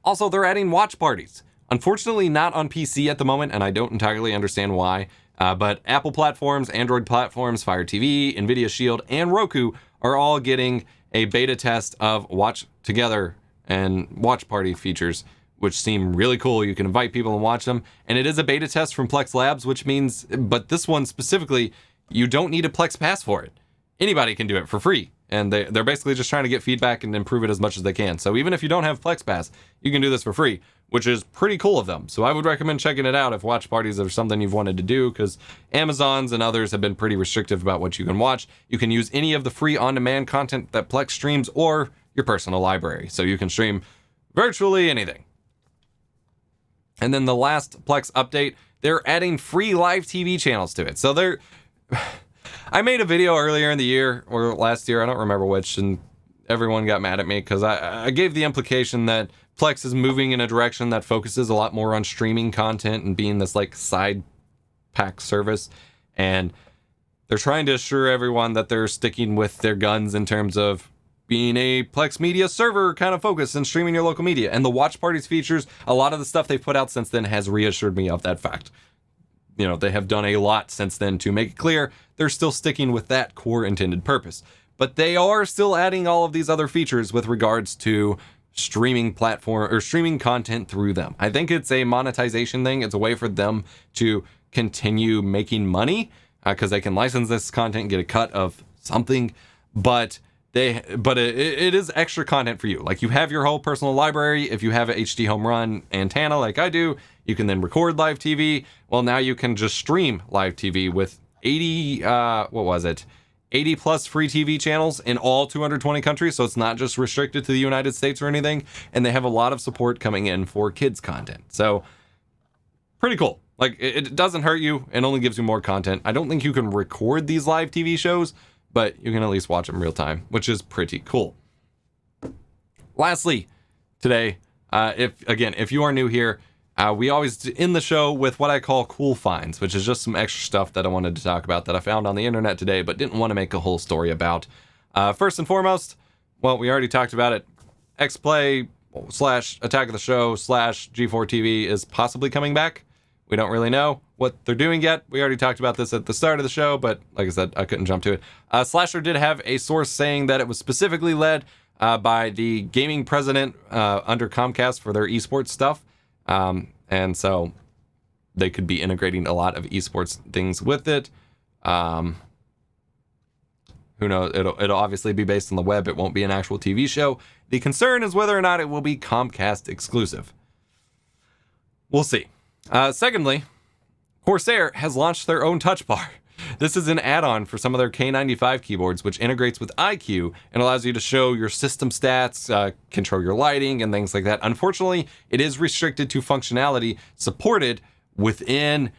Also, they're adding watch parties. Unfortunately, not on PC at the moment, and I don't entirely understand why, but Apple platforms, Android platforms, Fire TV, NVIDIA Shield, and Roku are all getting a beta test of Watch Together and Watch Party features, which seem really cool. You can invite people and watch them. And it is a beta test from Plex Labs, which means, but this one specifically, you don't need a Plex Pass for it. Anybody can do it for free. And they're basically just trying to get feedback and improve it as much as they can. So even if you don't have Plex Pass, you can do this for free, which is pretty cool of them. So I would recommend checking it out if watch parties are something you've wanted to do, because Amazon's and others have been pretty restrictive about what you can watch. You can use any of the free on-demand content that Plex streams or your personal library. So you can stream virtually anything. And then the last Plex update, they're adding free live TV channels to it. So I made a video earlier in the year, or last year, I don't remember which, and everyone got mad at me because I gave the implication that Plex is moving in a direction that focuses a lot more on streaming content and being this like side pack service. And they're trying to assure everyone that they're sticking with their guns in terms of being a Plex media server kind of focus and streaming your local media. And the watch parties features, a lot of the stuff they've put out since then has reassured me of that fact. You know, they have done a lot since then to make it clear they're still sticking with that core intended purpose. But they are still adding all of these other features with regards to streaming platform or streaming content through them. I think it's a monetization thing. It's a way for them to continue making money because they can license this content and get a cut of something. But it is extra content for you. Like, you have your whole personal library. If you have an HD home run antenna like I do, you can then record live TV. Well, now you can just stream live TV with 80 plus free TV channels in all 220 countries. So it's not just restricted to the United States or anything. And they have a lot of support coming in for kids content. So pretty cool. Like, it doesn't hurt you. It only gives you more content. I don't think you can record these live TV shows, but you can at least watch them real time, which is pretty cool. Lastly, today, if you are new here, we always end the show with what I call cool finds, which is just some extra stuff that I wanted to talk about that I found on the internet today, but didn't want to make a whole story about. First and foremost, well, we already talked about it. XPlay / Attack of the Show / G4 TV is possibly coming back. We don't really know what they're doing yet. We already talked about this at the start of the show, but like I said, I couldn't jump to it. Slasher did have a source saying that it was specifically led by the gaming president under Comcast for their esports stuff. And so they could be integrating a lot of esports things with it. Who knows? It'll obviously be based on the web. It won't be an actual TV show. The concern is whether or not it will be Comcast exclusive. We'll see. Secondly, Corsair has launched their own touch bar. This is an add-on for some of their K95 keyboards, which integrates with iCUE and allows you to show your system stats, control your lighting, and things like that. Unfortunately, it is restricted to functionality supported within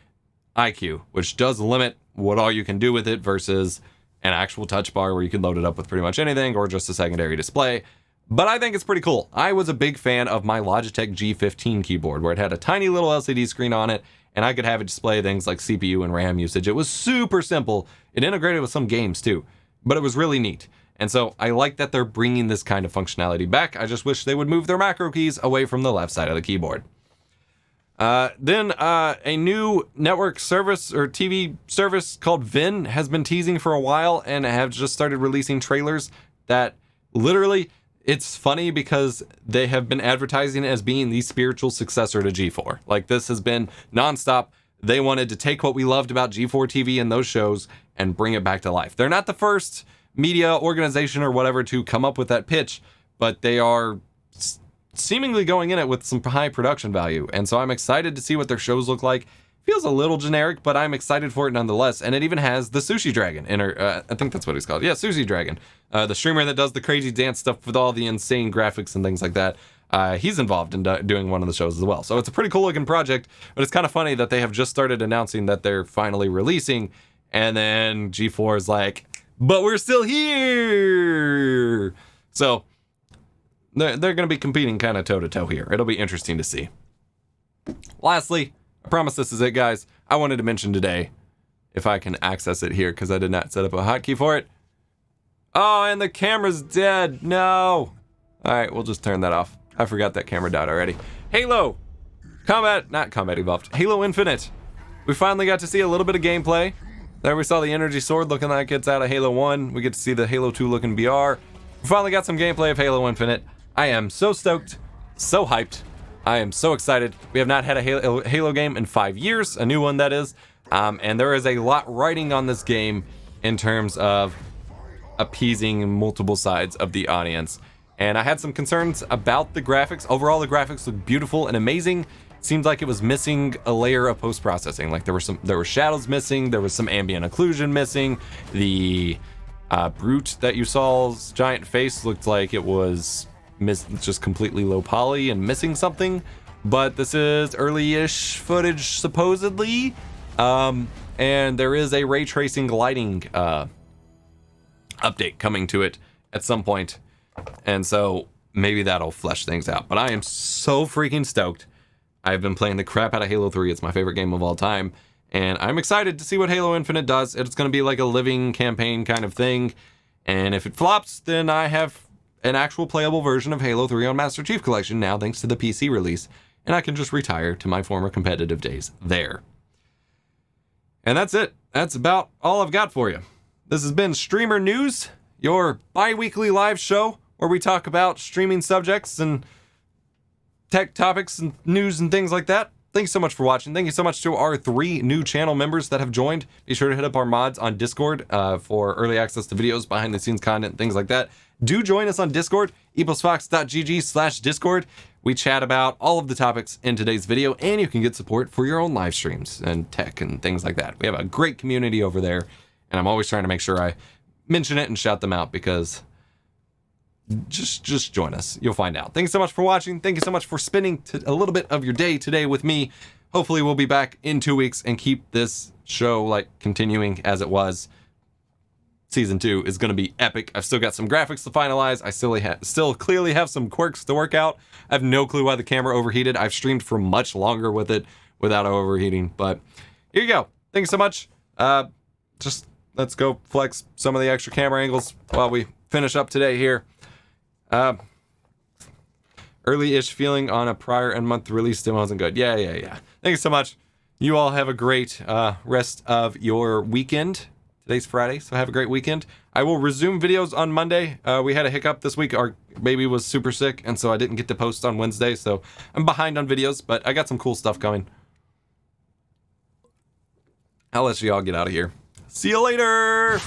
iCUE, which does limit what all you can do with it versus an actual touch bar where you can load it up with pretty much anything, or just a secondary display. But I think it's pretty cool. I was a big fan of my Logitech G15 keyboard, where it had a tiny little LCD screen on it, and I could have it display things like CPU and RAM usage. It was super simple. It integrated with some games too, but it was really neat. And so I like that they're bringing this kind of functionality back. I just wish they would move their macro keys away from the left side of the keyboard. Then a new network service or TV service called Vin has been teasing for a while and have just started releasing trailers that literally, it's funny because they have been advertising it as being the spiritual successor to G4. Like, this has been nonstop. They wanted to take what we loved about G4 TV and those shows and bring it back to life. They're not the first media organization or whatever to come up with that pitch, but they are seemingly going in it with some high production value. And so I'm excited to see what their shows look like. Feels a little generic, but I'm excited for it nonetheless. And it even has the Sushi Dragon in her, I think that's what he's called. Yeah, Sushi Dragon. The streamer that does the crazy dance stuff with all the insane graphics and things like that. He's involved in doing one of the shows as well. So it's a pretty cool looking project, but it's kind of funny that they have just started announcing that they're finally releasing, and then G4 is like, but we're still here. So they're going to be competing kind of toe to toe here. It'll be interesting to see. Lastly, I promise this is it, guys. I wanted to mention today, if I can access it here, because I did not set up a hotkey for it. Oh, and the camera's dead. No. All right, we'll just turn that off. I forgot that camera died already. Halo not Combat Evolved, Halo Infinite. We finally got to see a little bit of gameplay. There we saw the energy sword looking like it's out of Halo 1. We get to see the Halo 2 looking BR. We finally got some gameplay of Halo Infinite. I am so stoked, so hyped. I am so excited. We have not had a Halo game in 5 years, a new one that is. And there is a lot riding on this game in terms of appeasing multiple sides of the audience. And I had some concerns about the graphics. Overall, the graphics look beautiful and amazing. Seemed like it was missing a layer of post-processing. Like there were shadows missing, there was some ambient occlusion missing. The brute that you saw's giant face looked like it was just completely low poly and missing something. But this is early-ish footage supposedly. And there is a ray tracing lighting update coming to it at some point. And so maybe that'll flesh things out. But I am so freaking stoked. I've been playing the crap out of Halo 3. It's my favorite game of all time. And I'm excited to see what Halo Infinite does. It's going to be like a living campaign kind of thing. And if it flops, then I have an actual playable version of Halo 3 on Master Chief Collection now, thanks to the PC release. And I can just retire to my former competitive days there. And that's it. That's about all I've got for you. This has been Streamer News, your bi-weekly live show where we talk about streaming subjects and tech topics and news and things like that. Thanks so much for watching. Thank you so much to our 3 new channel members that have joined. Be sure to hit up our mods on Discord for early access to videos, behind the scenes content, things like that. Do join us on Discord, eposfox.gg/Discord. We chat about all of the topics in today's video, and you can get support for your own live streams and tech and things like that. We have a great community over there, and I'm always trying to make sure I mention it and shout them out, because just join us. You'll find out. Thanks so much for watching. Thank you so much for spending a little bit of your day today with me. Hopefully we'll be back in 2 weeks and keep this show like continuing as it was. Season 2 is going to be epic. I've still got some graphics to finalize. I still clearly have some quirks to work out. I have no clue why the camera overheated. I've streamed for much longer with it without overheating, but here you go. Thank you so much. Just let's go flex some of the extra camera angles while we finish up today here. Early-ish feeling on a prior and month release still wasn't good. Yeah. Thank you so much. You all have a great rest of your weekend. Today's Friday, so have a great weekend. I will resume videos on Monday. We had a hiccup this week. Our baby was super sick, and so I didn't get to post on Wednesday, so I'm behind on videos, but I got some cool stuff coming. I'll let you all get out of here. See you later!